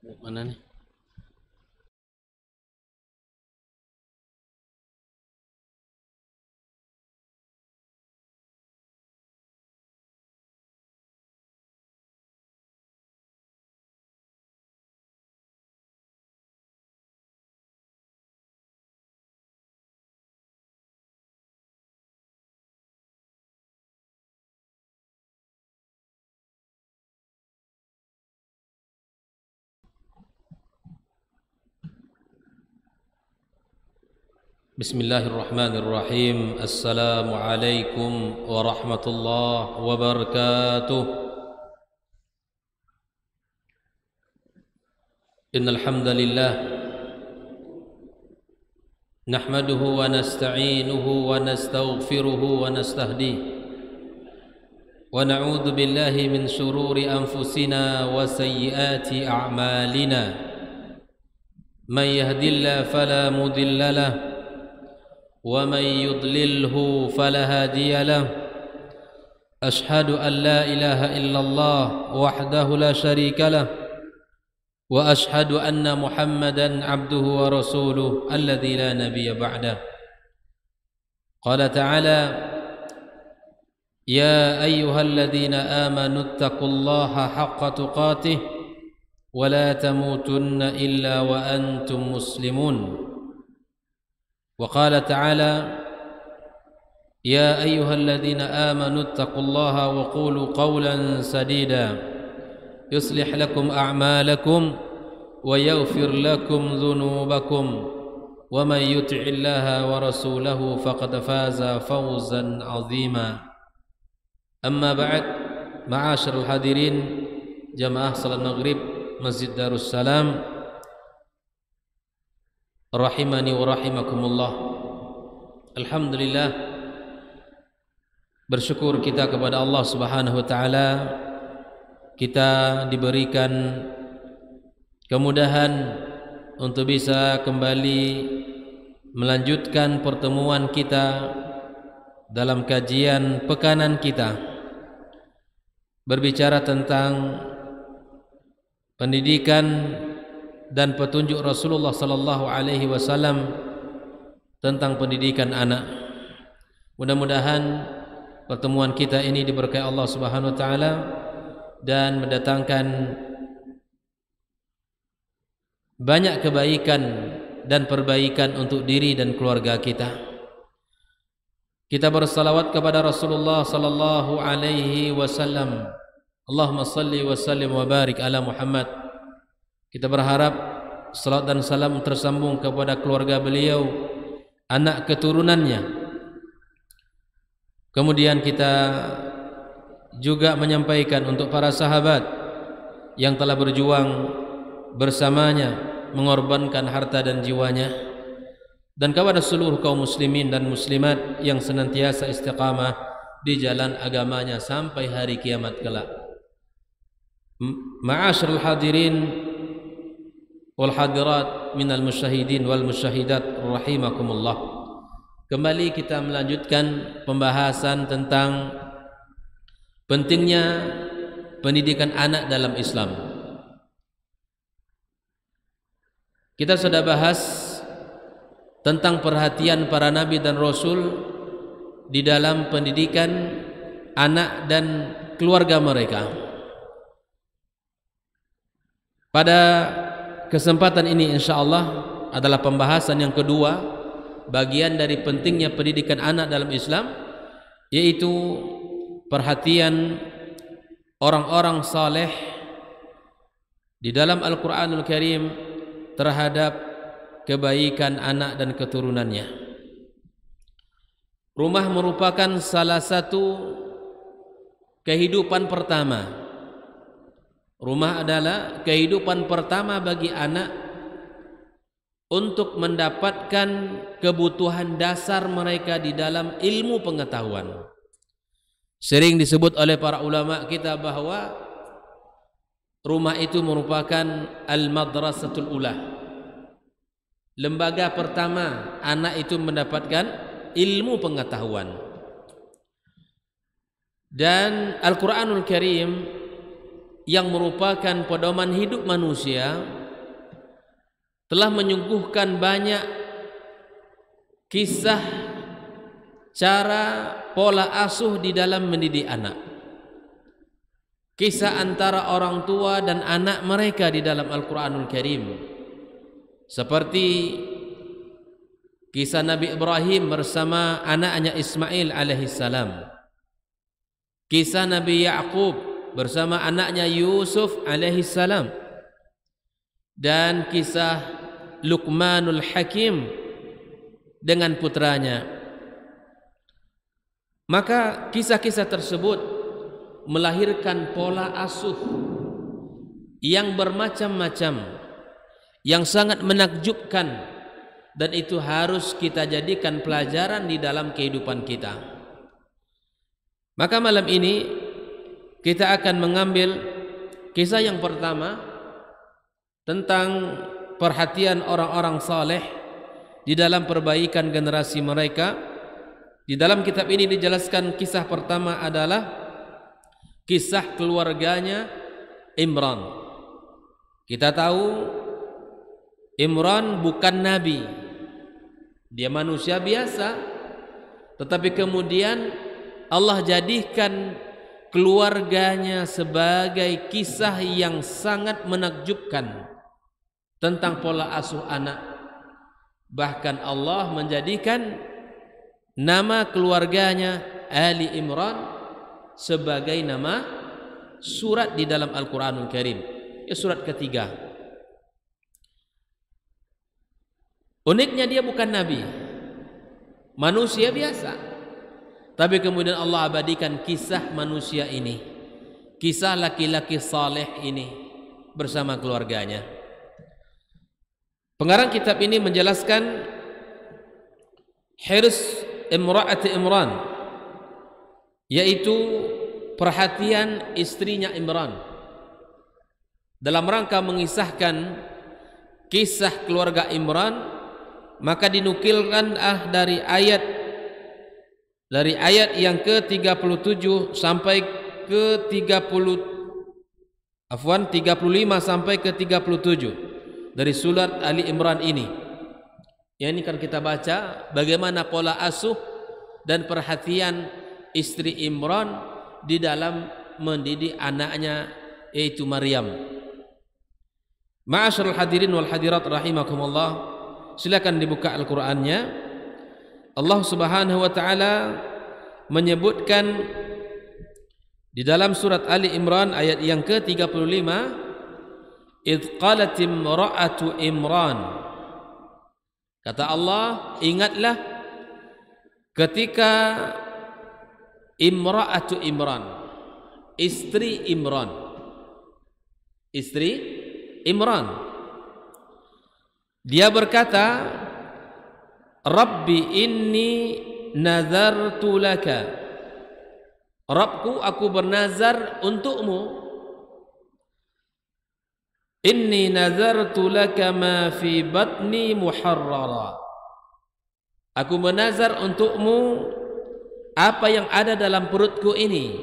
Mana nih? Bismillahirrahmanirrahim. Assalamualaikum warahmatullahi wabarakatuh. Innal hamdalillah nahmaduhu wa nasta'inuhu wa nastaghfiruhu wa nastahdihi wa na'udzu billahi min shururi anfusina wa sayyiati a'malina. Man yahdihillahu fala mudilla lahu ومن يضلله فلا هادي له أشهد أن لا إله إلا الله وحده لا شريك له وأشهد أن محمدا عبده ورسوله الذي لا نبي بعده. قال تعالى: يا أيها الذين آمنوا اتقوا الله حق تقاته ولا تموتن إلا وأنتم مسلمون. وقال تعالى: يا أيها الذين آمنوا اتقوا الله وقولوا قولا سديدا يصلح لكم أعمالكم ويغفر لكم ذنوبكم ومن يطع الله ورسوله فقد فاز فوزا عظيما. أما بعد، معاشر الحاضرين جماعة صلاة المغرب Masjid Darussalam rahimani wa rahimakumullah. Alhamdulillah, bersyukur kita kepada Allah Subhanahu wa taala, kita diberikan kemudahan untuk bisa kembali melanjutkan pertemuan kita dalam kajian pekanan kita, berbicara tentang pendidikan dan petunjuk Rasulullah sallallahu alaihi wasallam tentang pendidikan anak. Mudah-mudahan pertemuan kita ini diberkahi Allah Subhanahu wa taala dan mendatangkan banyak kebaikan dan perbaikan untuk diri dan keluarga kita. Kita bersalawat kepada Rasulullah sallallahu alaihi wasallam. Allahumma salli wa sallim wa barik ala Muhammad. Kita berharap salat dan salam tersambung kepada keluarga beliau, anak keturunannya. Kemudian kita juga menyampaikan untuk para sahabat yang telah berjuang bersamanya, mengorbankan harta dan jiwanya, dan kepada seluruh kaum muslimin dan muslimat yang senantiasa istiqamah di jalan agamanya sampai hari kiamat kelak. Ma'asyiral hadirin wal hadirat minal musyahidin wal musyahidat rahimakumullah. Kembali kita melanjutkan pembahasan tentang pentingnya pendidikan anak dalam Islam. Kita sudah bahas tentang perhatian para nabi dan rasul di dalam pendidikan anak dan keluarga mereka. Pada kesempatan ini insyaallah adalah pembahasan yang kedua, bagian dari pentingnya pendidikan anak dalam Islam, yaitu perhatian orang-orang saleh di dalam Al-Qur'anul Karim terhadap kebaikan anak dan keturunannya. Rumah merupakan salah satu kehidupan pertama. Rumah adalah kehidupan pertama bagi anak untuk mendapatkan kebutuhan dasar mereka di dalam ilmu pengetahuan. Sering disebut oleh para ulama kita bahwa rumah itu merupakan al-madrasatul ula, lembaga pertama anak itu mendapatkan ilmu pengetahuan. Dan Al-Quranul Karim yang merupakan pedoman hidup manusia telah menyuguhkan banyak kisah, cara, pola asuh di dalam mendidik anak. Kisah antara orang tua dan anak mereka di dalam Al-Quranul Karim, seperti kisah Nabi Ibrahim bersama anaknya Ismail alaihissalam, kisah Nabi Ya'qub bersama anaknya Yusuf alaihissalam, dan kisah Luqmanul Hakim dengan putranya. Maka kisah-kisah tersebut melahirkan pola asuh yang bermacam-macam, yang sangat menakjubkan, dan itu harus kita jadikan pelajaran di dalam kehidupan kita. Maka malam ini kita akan mengambil kisah yang pertama tentang perhatian orang-orang saleh di dalam perbaikan generasi mereka. Di dalam kitab ini dijelaskan kisah pertama adalah kisah keluarganya Imran. Kita tahu Imran bukan nabi, dia manusia biasa, tetapi kemudian Allah jadikan keluarganya sebagai kisah yang sangat menakjubkan tentang pola asuh anak. Bahkan Allah menjadikan nama keluarganya Ali Imran sebagai nama surat di dalam Al-Quranul Karim, surat ketiga. Uniknya dia bukan nabi, manusia biasa, tapi kemudian Allah abadikan kisah manusia ini, kisah laki-laki saleh ini bersama keluarganya. Pengarang kitab ini menjelaskan hirs imra'ati Imran, yaitu perhatian istrinya Imran, dalam rangka mengisahkan kisah keluarga Imran. Maka dinukilkan dari ayat yang ke-37 sampai ke-35 sampai ke-37 dari surat Ali Imran ini. Yang ini kan kita baca bagaimana pola asuh dan perhatian istri Imran di dalam mendidik anaknya, yaitu Maryam. Ma'asyiral hadirin wal hadirat rahimakumullah, silakan dibuka Al-Qur'annya. Allah Subhanahu wa taala menyebutkan di dalam surat Ali Imran ayat yang ke-35, "Idz qalat imra'atu Imran." Kata Allah, ingatlah ketika imra'atu Imran, istri Imran, dia berkata, Rabbi inni nazartu laka, Rabbku, aku bernazar untukmu. Inni nazartu laka ma fi batni muharrara, aku menazar untukmu apa yang ada dalam perutku ini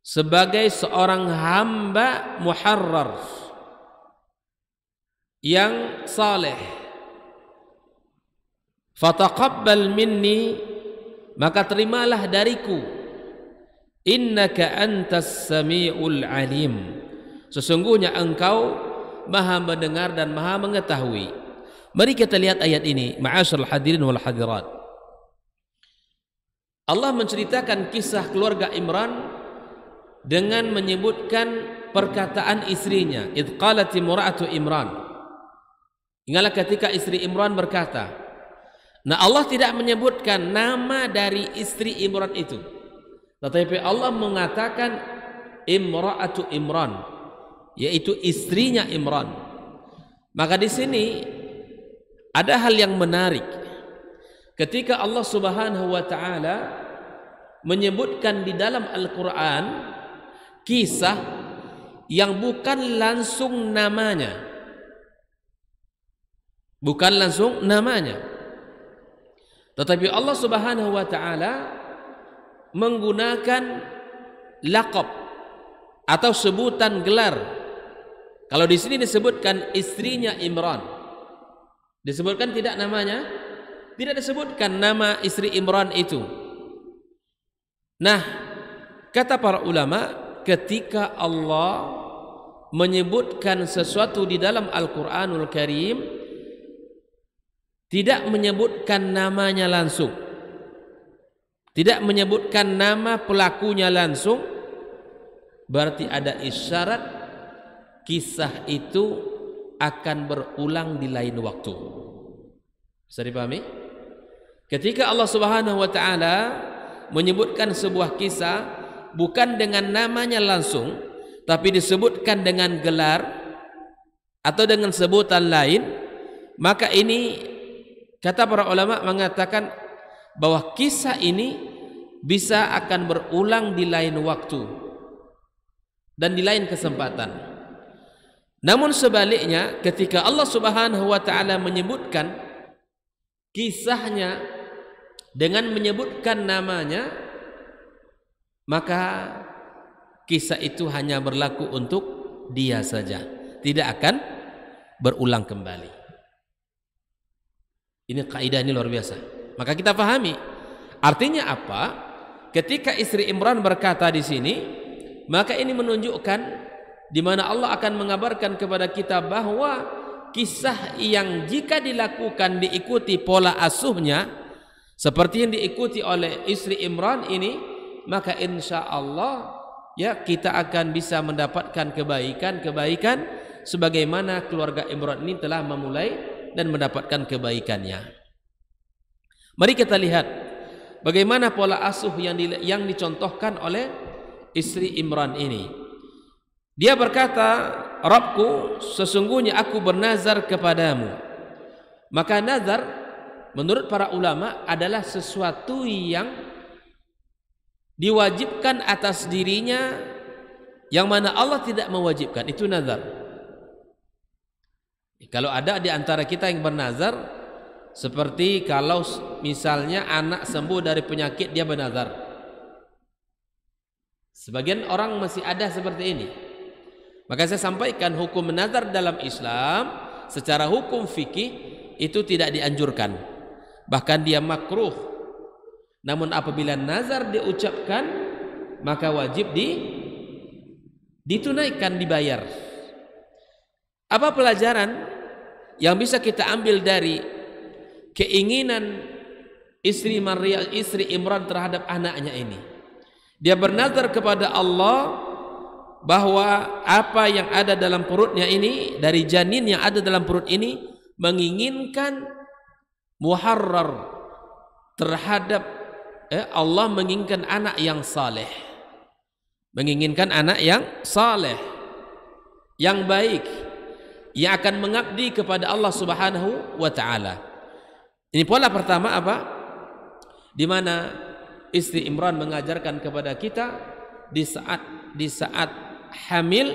sebagai seorang hamba muharrar yang saleh. Fataqabbal minni, maka terimalah dariku, innaka antas sami'ul alim, sesungguhnya engkau maha mendengar dan maha mengetahui. Mari kita lihat ayat ini, ma'asyiral hadirin wal hadirat. Allah menceritakan kisah keluarga Imran dengan menyebutkan perkataan istrinya, idz qalat imra'atu Imran. Ingatlah ketika istri Imran berkata. Nah, Allah tidak menyebutkan nama dari istri Imran itu, tetapi Allah mengatakan imra'atu Imran, yaitu istrinya Imran. Maka di sini ada hal yang menarik. Ketika Allah Subhanahu wa taala menyebutkan di dalam Al-Qur'an kisah yang bukan langsung namanya, tetapi Allah Subhanahu wa taala menggunakan laqab, atau sebutan gelar. Kalau di sini disebutkan istrinya Imran, disebutkan tidak namanya? Tidak disebutkan nama istri Imran itu. Nah, kata para ulama, ketika Allah menyebutkan sesuatu di dalam Al-Quranul Karim, tidak menyebutkan namanya langsung, tidak menyebutkan nama pelakunya langsung, berarti ada isyarat kisah itu akan berulang di lain waktu. Bisa dipahami? Ketika Allah Subhanahu wa taala menyebutkan sebuah kisah bukan dengan namanya langsung, tapi disebutkan dengan gelar atau dengan sebutan lain, maka ini kata para ulama mengatakan bahwa kisah ini bisa akan berulang di lain waktu dan di lain kesempatan. Namun sebaliknya, ketika Allah Subhanahu wa taala menyebutkan kisahnya dengan menyebutkan namanya, maka kisah itu hanya berlaku untuk dia saja, tidak akan berulang kembali. Ini kaidah, ini luar biasa. Maka kita pahami artinya apa ketika istri Imran berkata di sini, maka ini menunjukkan di mana Allah akan mengabarkan kepada kita bahwa kisah yang jika dilakukan diikuti pola asuhnya seperti yang diikuti oleh istri Imran ini, maka insya Allah ya kita akan bisa mendapatkan kebaikan-kebaikan sebagaimana keluarga Imran ini telah memulai dan mendapatkan kebaikannya. Mari kita lihat bagaimana pola asuh yang dicontohkan oleh istri Imran ini. Dia berkata, Rabbku, sesungguhnya aku bernazar kepadamu. Maka nazar menurut para ulama adalah sesuatu yang diwajibkan atas dirinya yang mana Allah tidak mewajibkan, itu nazar. Kalau ada di antara kita yang bernazar, seperti kalau misalnya anak sembuh dari penyakit dia bernazar. Sebagian orang masih ada seperti ini. Maka saya sampaikan hukum nazar dalam Islam secara hukum fikih itu tidak dianjurkan, bahkan dia makruh. Namun apabila nazar diucapkan, maka wajib ditunaikan, dibayar. Apa pelajaran yang bisa kita ambil dari keinginan istri Imran terhadap anaknya ini? Dia bernazar kepada Allah bahwa apa yang ada dalam perutnya ini, dari janin yang ada dalam perut ini, menginginkan muharrar terhadap Allah, menginginkan anak yang saleh, menginginkan anak yang saleh, yang baik, yang akan mengabdi kepada Allah Subhanahu wa taala. Ini pola pertama apa? Di mana istri Imran mengajarkan kepada kita di saat hamil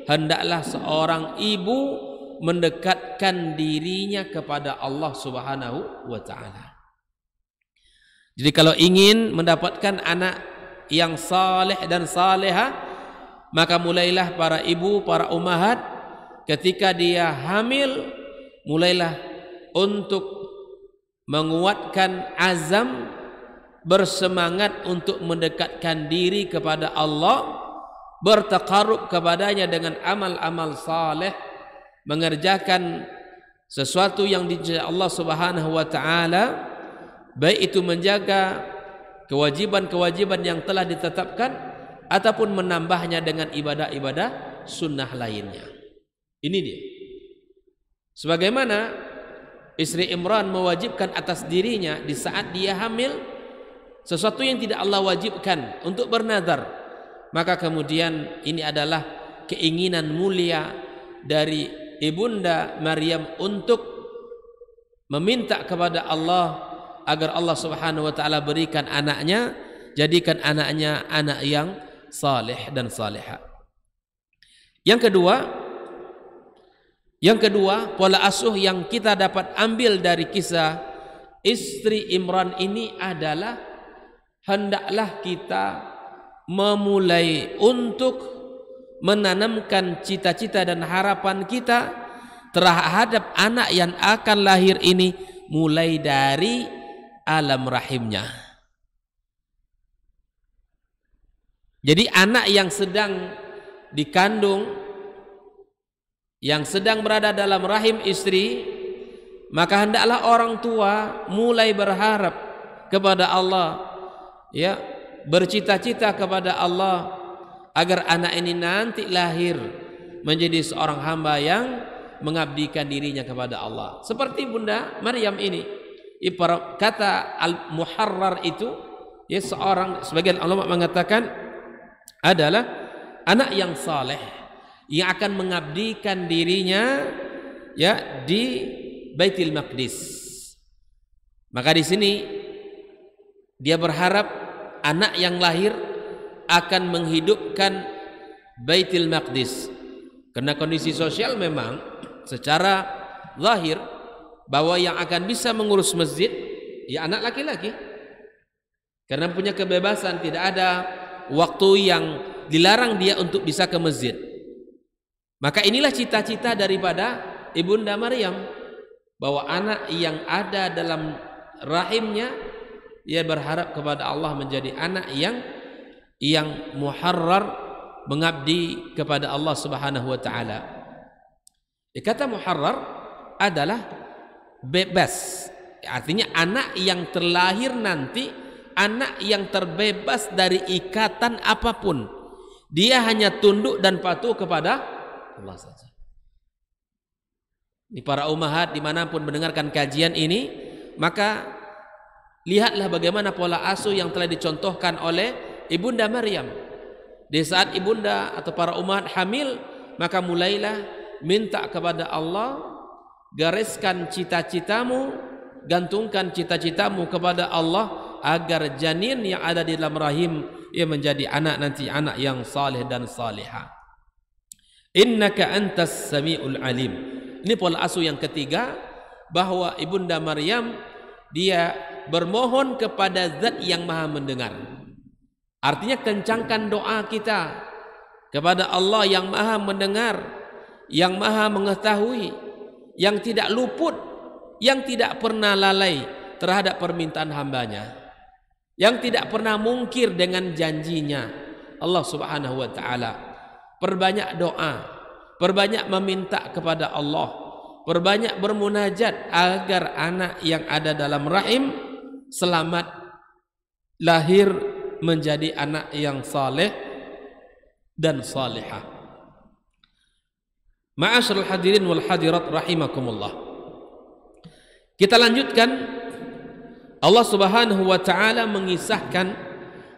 hendaklah seorang ibu mendekatkan dirinya kepada Allah Subhanahu wa taala. Jadi kalau ingin mendapatkan anak yang saleh dan salehah, maka mulailah para ibu, para ummahat ketika dia hamil, mulailah untuk menguatkan azam, bersemangat untuk mendekatkan diri kepada Allah, bertaqarrub kepadanya dengan amal-amal saleh, mengerjakan sesuatu yang dicintai Allah Subhanahu wa taala, baik itu menjaga kewajiban-kewajiban yang telah ditetapkan ataupun menambahnya dengan ibadah-ibadah sunnah lainnya. Ini dia. Sebagaimana istri Imran mewajibkan atas dirinya di saat dia hamil sesuatu yang tidak Allah wajibkan untuk bernazar, maka kemudian ini adalah keinginan mulia dari ibunda Maryam untuk meminta kepada Allah agar Allah Subhanahu wa taala berikan anaknya, jadikan anaknya anak yang saleh dan salihah. Yang kedua, pola asuh yang kita dapat ambil dari kisah istri Imran ini adalah hendaklah kita memulai untuk menanamkan cita-cita dan harapan kita terhadap anak yang akan lahir ini mulai dari alam rahimnya. Jadi anak yang sedang dikandung, yang sedang berada dalam rahim istri, maka hendaklah orang tua mulai berharap kepada Allah, ya, bercita-cita kepada Allah agar anak ini nanti lahir menjadi seorang hamba yang mengabdikan dirinya kepada Allah. Seperti Bunda Maryam ini, kata Al-Muharrar itu, ya, sebagian ulama mengatakan adalah anak yang saleh yang akan mengabdikan dirinya, ya, di Baitul Maqdis. Maka di sini dia berharap anak yang lahir akan menghidupkan Baitul Maqdis. Karena kondisi sosial memang secara zahir bahwa yang akan bisa mengurus masjid ya anak laki-laki. Karena punya kebebasan, tidak ada waktu yang dilarang dia untuk bisa ke masjid. Maka inilah cita-cita daripada Ibunda Maryam, bahwa anak yang ada dalam rahimnya, ia berharap kepada Allah menjadi anak yang muharrar, mengabdi kepada Allah Subhanahu wa taala. Kata muharrar adalah bebas. Artinya anak yang terlahir nanti, anak yang terbebas dari ikatan apapun. Dia hanya tunduk dan patuh kepada Allah saja. Di para ummahat dimanapun mendengarkan kajian ini, maka lihatlah bagaimana pola asuh yang telah dicontohkan oleh Ibunda Maryam. Di saat ibunda atau para ummahat hamil, maka mulailah minta kepada Allah, gariskan cita-citamu, gantungkan cita-citamu kepada Allah agar janin yang ada di dalam rahim ia menjadi anak nanti, anak yang saleh dan salihah. Innaka antas samiul alim. Ini pola asuh yang ketiga, bahwa Ibunda Maryam dia bermohon kepada Zat yang Maha mendengar. Artinya kencangkan doa kita kepada Allah yang Maha mendengar, yang Maha mengetahui, yang tidak luput, yang tidak pernah lalai terhadap permintaan hambanya, yang tidak pernah mungkir dengan janjinya. Allah Subhanahu wa taala, perbanyak doa, perbanyak meminta kepada Allah, perbanyak bermunajat agar anak yang ada dalam rahim selamat lahir menjadi anak yang saleh dan salihah. Ma'asyiral hadirin wal hadirat rahimakumullah. Kita lanjutkan. Allah Subhanahu wa taala mengisahkan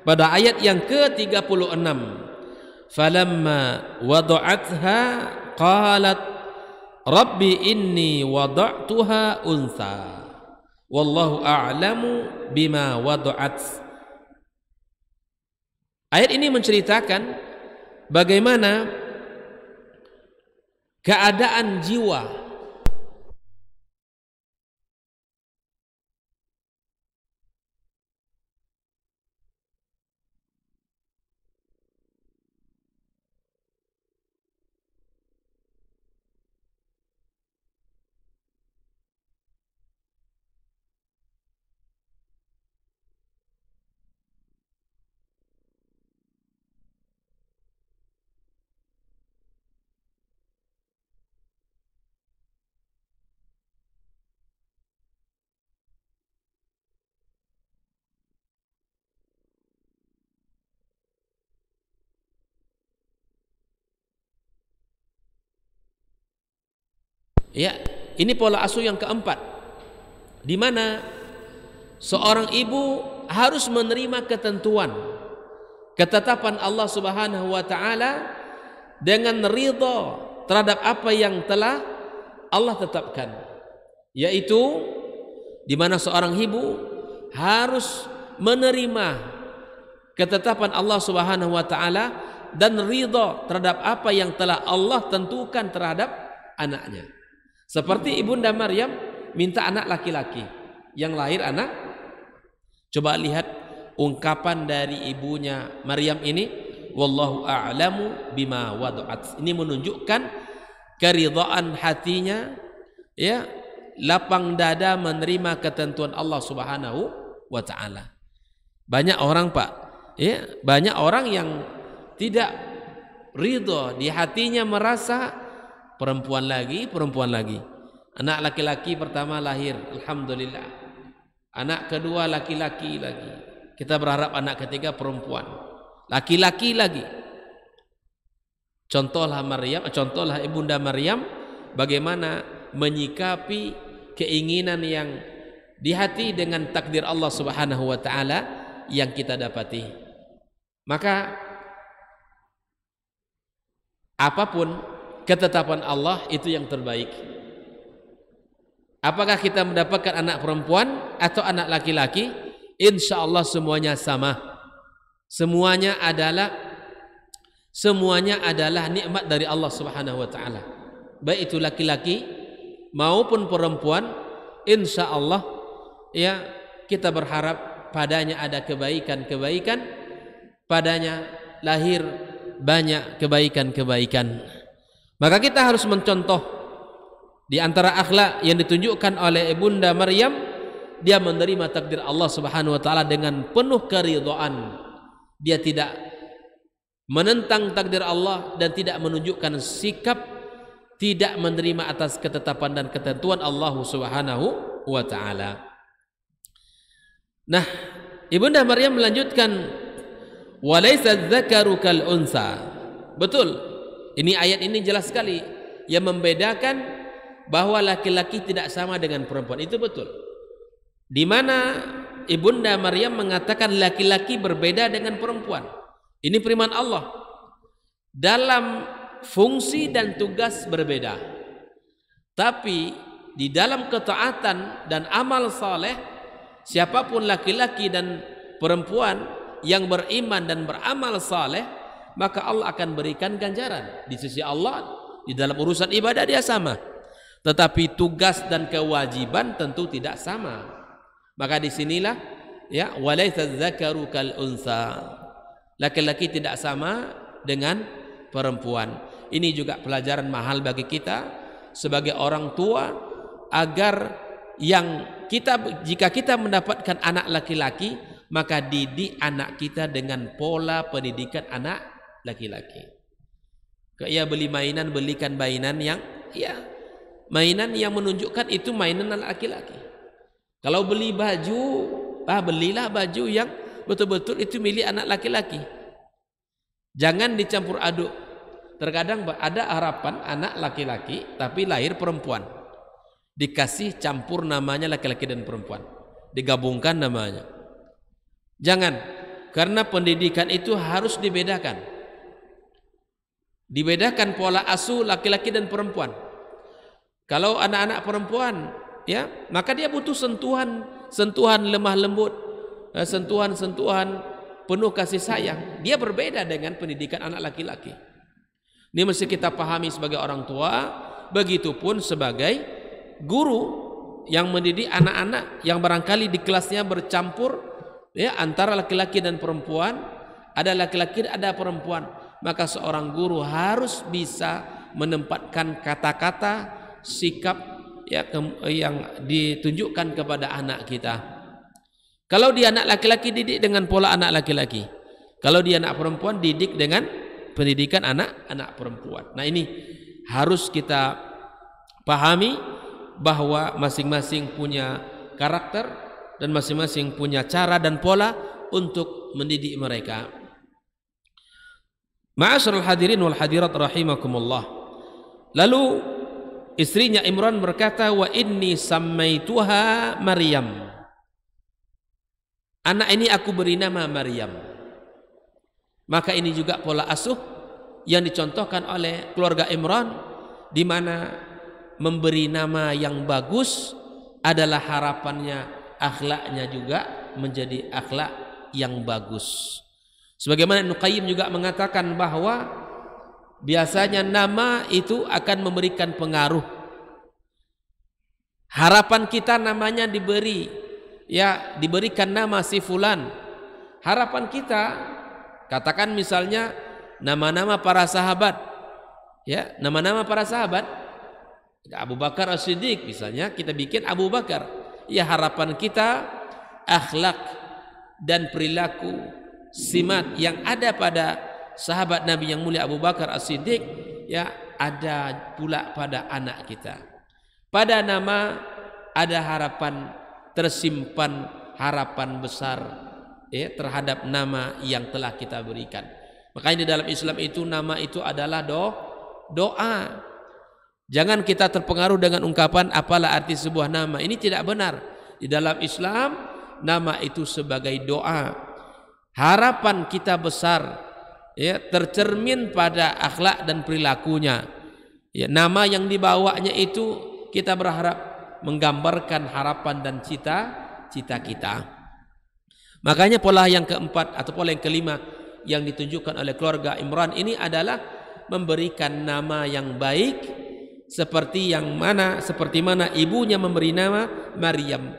pada ayat yang ke-36, falamma wada'atha qalat rabbi inni wada'tuha untha wallahu a'lamu bima wada'at. Ayat ini menceritakan bagaimana keadaan jiwa ya, ini pola asuh yang keempat, di mana seorang ibu harus menerima ketentuan, ketetapan Allah Subhanahu wa taala dengan ridha terhadap apa yang telah Allah tetapkan, yaitu di mana seorang ibu harus menerima ketetapan Allah Subhanahu wa taala dan ridha terhadap apa yang telah Allah tentukan terhadap anaknya. Seperti Ibunda Maryam minta anak laki-laki, yang lahir anak. Coba lihat ungkapan dari ibunya Maryam ini, wallahu a'lamu bima wada'at. Ini menunjukkan keridhaan hatinya, ya, lapang dada menerima ketentuan Allah Subhanahu wa taala. Banyak orang, Pak, ya, banyak orang yang tidak ridha, di hatinya merasa perempuan lagi. Anak laki-laki pertama lahir, alhamdulillah. Anak kedua laki-laki lagi. Kita berharap anak ketiga perempuan. Laki-laki lagi. Contohlah Ibunda Maryam bagaimana menyikapi keinginan yang di hati dengan takdir Allah Subhanahu wa taala yang kita dapati. Maka apapun ketetapan Allah itu yang terbaik. Apakah kita mendapatkan anak perempuan atau anak laki-laki? Insya Allah semuanya sama. Semuanya adalah nikmat dari Allah Subhanahu wa taala. Baik itu laki-laki maupun perempuan, insya Allah, ya, kita berharap padanya ada kebaikan-kebaikan, padanya lahir banyak kebaikan-kebaikan. Maka kita harus mencontoh di antara akhlak yang ditunjukkan oleh Ibunda Maryam, dia menerima takdir Allah Subhanahu wa taala dengan penuh keridhaan. Dia tidak menentang takdir Allah dan tidak menunjukkan sikap tidak menerima atas ketetapan dan ketentuan Allah Subhanahu wa taala. Nah, Ibunda Maryam melanjutkan, walaysa dzakaru kal unsa. Betul, ini ayat ini jelas sekali yang membedakan bahwa laki-laki tidak sama dengan perempuan. Itu betul. Di mana Ibunda Maryam mengatakan laki-laki berbeda dengan perempuan. Ini firman Allah. Dalam fungsi dan tugas berbeda. Tapi di dalam ketaatan dan amal saleh, siapapun laki-laki dan perempuan yang beriman dan beramal saleh, maka Allah akan berikan ganjaran di sisi Allah. Di dalam urusan ibadah dia sama, tetapi tugas dan kewajiban tentu tidak sama. Maka disinilah, ya, walaysa dzakaru kal unsa. Laki-laki tidak sama dengan perempuan. Ini juga pelajaran mahal bagi kita sebagai orang tua, agar jika kita mendapatkan anak laki-laki, maka didik anak kita dengan pola pendidikan anak laki-laki. Kayak beli mainan, belikan mainan yang, ya, mainan yang menunjukkan itu mainan anak laki-laki. Kalau beli baju, belilah baju yang betul-betul itu milik anak laki-laki. Jangan dicampur aduk. Terkadang ada harapan anak laki-laki tapi lahir perempuan, dikasih campur namanya laki-laki dan perempuan, digabungkan namanya. Jangan, karena pendidikan itu harus dibedakan. Dibedakan pola asuh laki-laki dan perempuan. Kalau anak-anak perempuan, ya, maka dia butuh sentuhan lemah lembut, sentuhan penuh kasih sayang. Dia berbeda dengan pendidikan anak laki-laki. Ini mesti kita pahami sebagai orang tua, begitupun sebagai guru yang mendidik anak-anak yang barangkali di kelasnya bercampur, ya, antara laki-laki dan perempuan, ada laki-laki ada perempuan. Maka seorang guru harus bisa menempatkan kata-kata, sikap, ya, yang ditunjukkan kepada anak kita. Kalau dia anak laki-laki, didik dengan pola anak laki-laki. Kalau dia anak perempuan, didik dengan pendidikan anak perempuan. Nah, ini harus kita pahami bahwa masing-masing punya karakter dan masing-masing punya cara dan pola untuk mendidik mereka. Ma'asyiral hadirin wal hadirat rahimakumullah. Lalu istrinya Imran berkata, wa inni sammaituha Maryam. Anak ini aku beri nama Maryam. Maka ini juga pola asuh yang dicontohkan oleh keluarga Imran, di mana memberi nama yang bagus adalah harapannya akhlaknya juga menjadi akhlak yang bagus. Sebagaimana Ibnu Qayyim juga mengatakan bahwa biasanya nama itu akan memberikan pengaruh. Harapan kita namanya diberikan nama si fulan. Harapan kita Katakan misalnya nama-nama para sahabat, ya, nama-nama para sahabat. Abu Bakar As-Siddiq misalnya, kita bikin Abu Bakar. Ya, harapan kita akhlak dan perilaku simat yang ada pada sahabat Nabi yang mulia Abu Bakar As-Siddiq, ya, ada pula pada anak kita. Pada nama ada harapan, tersimpan harapan besar, ya, terhadap nama yang telah kita berikan. Makanya di dalam Islam itu nama itu adalah doa. Jangan kita terpengaruh dengan ungkapan apalah arti sebuah nama. Ini tidak benar. Di dalam Islam nama itu sebagai doa. Harapan kita besar, ya, tercermin pada akhlak dan perilakunya. Ya, nama yang dibawanya itu kita berharap menggambarkan harapan dan cita-cita kita. Makanya pola yang keempat atau pola yang kelima yang ditunjukkan oleh keluarga Imran ini adalah memberikan nama yang baik seperti mana ibunya memberi nama Maryam.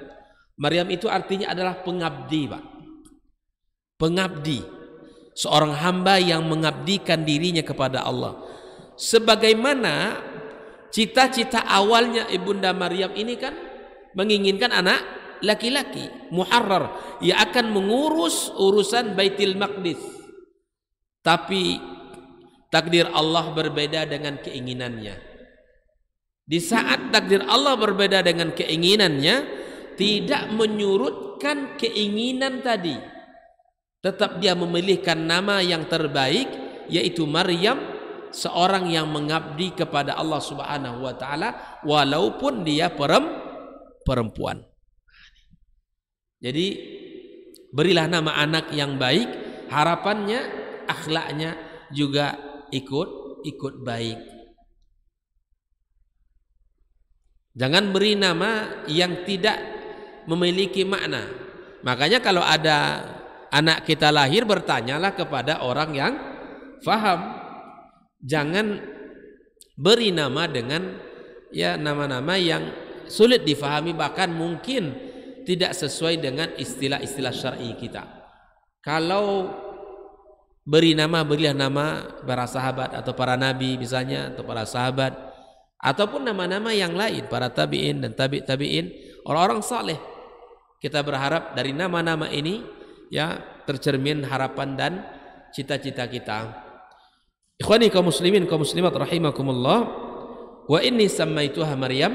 Maryam itu artinya adalah pengabdi, Pak. Pengabdi, seorang hamba yang mengabdikan dirinya kepada Allah. Sebagaimana cita-cita awalnya ibunda Maryam ini kan menginginkan anak laki-laki, muharrar, yang akan mengurus urusan Baitul Maqdis. Tapi takdir Allah berbeda dengan keinginannya. Di saat takdir Allah berbeda dengan keinginannya, tidak menyurutkan keinginan tadi. Tetap dia memilihkan nama yang terbaik, yaitu Maryam, seorang yang mengabdi kepada Allah Subhanahu wa taala walaupun dia perempuan. Jadi berilah nama anak yang baik, harapannya akhlaknya juga ikut baik. Jangan beri nama yang tidak memiliki makna. Makanya kalau ada anak kita lahir, bertanyalah kepada orang yang faham. Jangan beri nama dengan ya nama-nama yang sulit difahami, bahkan mungkin tidak sesuai dengan istilah-istilah syar'i kita. Kalau beri nama, berilah nama para sahabat atau para nabi misalnya, atau para sahabat, ataupun nama-nama yang lain, para tabi'in dan tabi'in, orang-orang saleh. Kita berharap dari nama-nama ini ya tercermin harapan dan cita-cita kita. Ikhwani kaum muslimin, kaum muslimat rahimakumullah, wa inni sammaituha Maryam.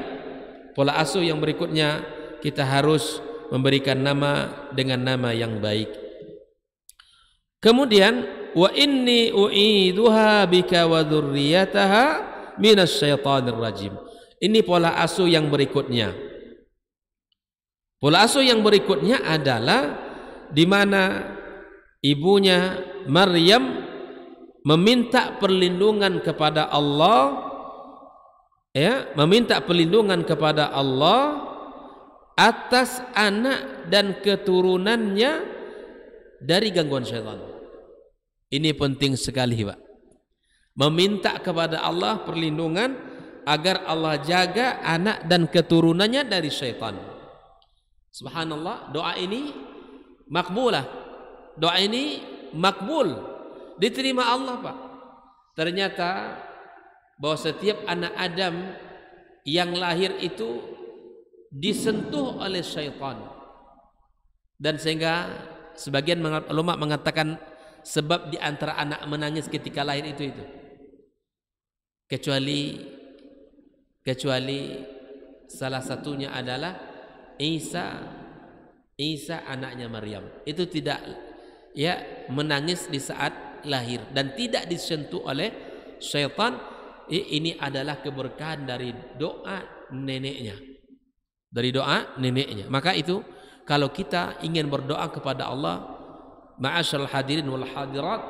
Pola asuh yang berikutnya, kita harus memberikan nama dengan nama yang baik. Kemudian wa inni u'iduha bika wa dzurriyyataha minasyaitonir rajim. Ini pola asuh yang berikutnya. Pola asuh yang berikutnya adalah di mana ibunya Maryam meminta perlindungan kepada Allah, ya, meminta perlindungan kepada Allah atas anak dan keturunannya dari gangguan syaitan. Ini penting sekali, Pak. Meminta kepada Allah perlindungan agar Allah jaga anak dan keturunannya dari syaitan. Subhanallah, doa ini makbulah. Doa ini makbul, diterima Allah, Pak. Ternyata bahwa setiap anak Adam yang lahir itu disentuh oleh syaitan. Dan sehingga sebagian ulama mengatakan sebab di antara anak menangis ketika lahir itu. Kecuali salah satunya adalah Isa anaknya Maryam. Itu tidak ya menangis di saat lahir dan tidak disentuh oleh syaitan. Ini adalah keberkahan dari doa neneknya. Maka itu kalau kita ingin berdoa kepada Allah, ma'asyiral hadirin wal hadirat,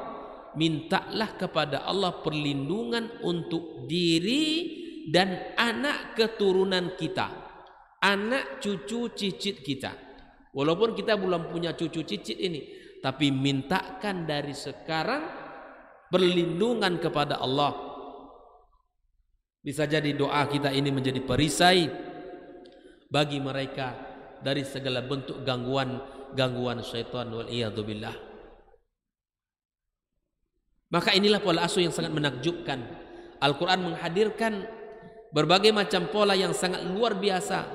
mintalah kepada Allah perlindungan untuk diri dan anak keturunan kita, anak cucu cicit kita. Walaupun kita belum punya cucu cicit ini, tapi mintakan dari sekarang perlindungan kepada Allah. Bisa jadi doa kita ini menjadi perisai bagi mereka dari segala bentuk gangguan syaitan wal iyadu billah. Maka inilah pola asuh yang sangat menakjubkan. Al-Quran menghadirkan berbagai macam pola yang sangat luar biasa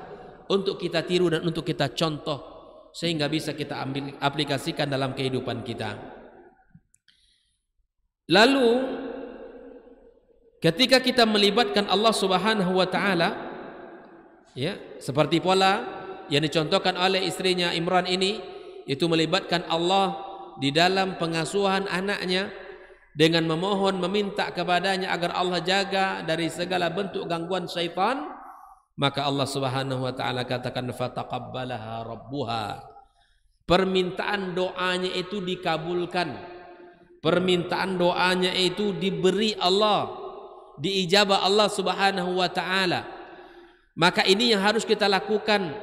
untuk kita tiru dan untuk kita contoh, sehingga bisa kita aplikasikan dalam kehidupan kita. Lalu ketika kita melibatkan Allah Subhanahu wa taala, ya, seperti pola yang dicontohkan oleh istrinya Imran ini, itu melibatkan Allah di dalam pengasuhan anaknya dengan memohon, meminta kepadanya agar Allah jaga dari segala bentuk gangguan syaitan. Maka Allah Subhanahu wa taala katakan fataqabbalaha rabbuha. Permintaan doanya itu dikabulkan. Permintaan doanya itu diberi Allah, diijabah Allah Subhanahu wa taala. Maka ini yang harus kita lakukan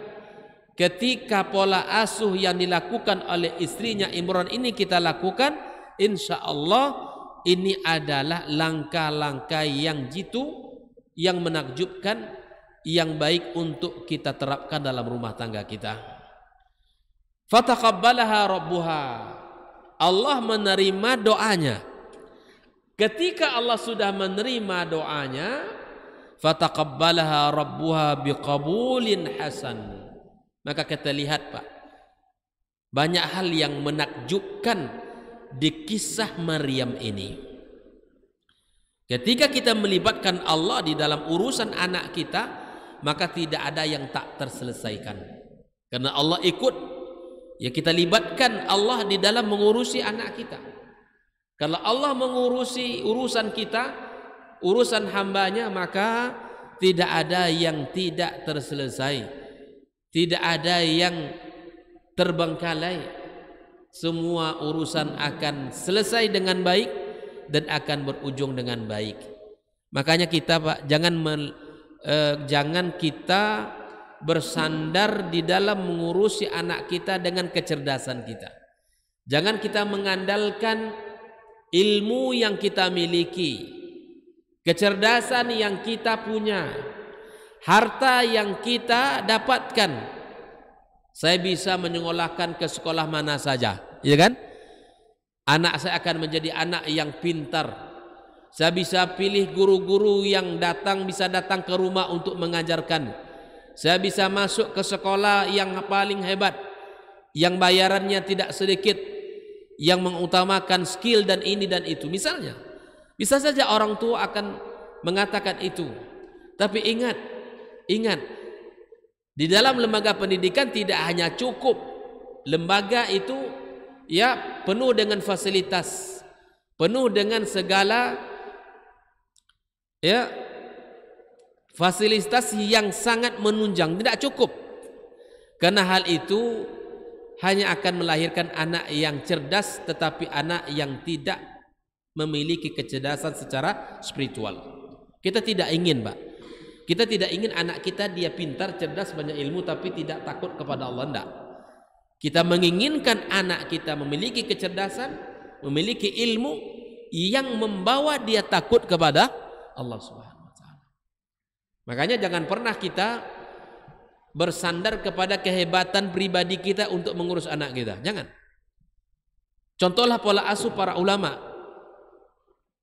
ketika pola asuh yang dilakukan oleh istrinya Imran ini kita lakukan, insya Allah ini adalah langkah-langkah yang jitu, yang menakjubkan, yang baik untuk kita terapkan dalam rumah tangga kita. Fataqabbalaha rabbuha. Allah menerima doanya. Ketika Allah sudah menerima doanya, fataqabbalaha rabbuha biqabulin hasan. Maka kita lihat, Pak, banyak hal yang menakjubkan di kisah Maryam ini. Ketika kita melibatkan Allah di dalam urusan anak kita, maka tidak ada yang tak terselesaikan. Karena Allah ikut. Ya, kita libatkan Allah di dalam mengurusi anak kita. Kalau Allah mengurusi urusan kita, urusan hambanya, maka tidak ada yang tidak terselesai, tidak ada yang terbengkalai. Semua urusan akan selesai dengan baik dan akan berujung dengan baik. Makanya kita, Pak, jangan kita bersandar di dalam mengurusi anak kita dengan kecerdasan kita. Jangan kita mengandalkan ilmu yang kita miliki, kecerdasan yang kita punya, harta yang kita dapatkan. Saya bisa menyekolahkan ke sekolah mana saja, ya kan? Anak saya akan menjadi anak yang pintar. Saya bisa pilih guru-guru yang bisa datang ke rumah untuk mengajarkan. Saya bisa masuk ke sekolah yang paling hebat, yang bayarannya tidak sedikit, yang mengutamakan skill dan ini dan itu. Misalnya, bisa saja orang tua akan mengatakan itu. Tapi ingat, di dalam lembaga pendidikan tidak hanya cukup lembaga itu ya penuh dengan fasilitas, penuh dengan segala ya fasilitas yang sangat menunjang, tidak cukup. Karena hal itu hanya akan melahirkan anak yang cerdas, tetapi anak yang tidak memiliki kecerdasan secara spiritual. Kita tidak ingin, Pak. Kita tidak ingin anak kita dia pintar, cerdas, banyak ilmu, tapi tidak takut kepada Allah. Tidak. Kita menginginkan anak kita memiliki kecerdasan, memiliki ilmu yang membawa dia takut kepada Allah Subhanahu. Makanya jangan pernah kita bersandar kepada kehebatan pribadi kita untuk mengurus anak kita. Jangan. Contohlah pola asuh para ulama.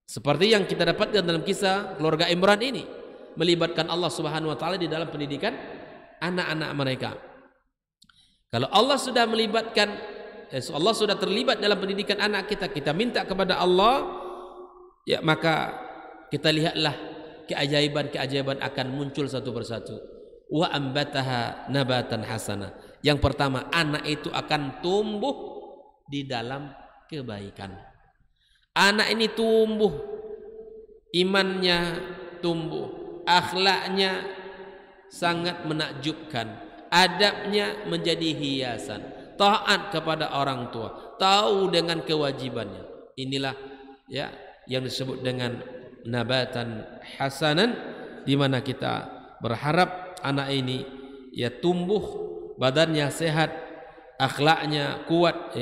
Seperti yang kita dapatkan dalam kisah keluarga Imran ini, melibatkan Allah Subhanahu wa taala di dalam pendidikan anak-anak mereka. Kalau Allah sudah melibatkan, Allah sudah terlibat dalam pendidikan anak kita, kita minta kepada Allah, ya maka kita lihatlah keajaiban-keajaiban akan muncul satu persatu. Wa ambataha nabatan hasana. Yang pertama, anak itu akan tumbuh di dalam kebaikan. Anak ini tumbuh, imannya tumbuh, akhlaknya sangat menakjubkan, adabnya menjadi hiasan, taat kepada orang tua, tahu dengan kewajibannya. Inilah ya yang disebut dengan nabatan hasanan, di mana kita berharap anak ini ya tumbuh, badannya sehat, akhlaknya kuat,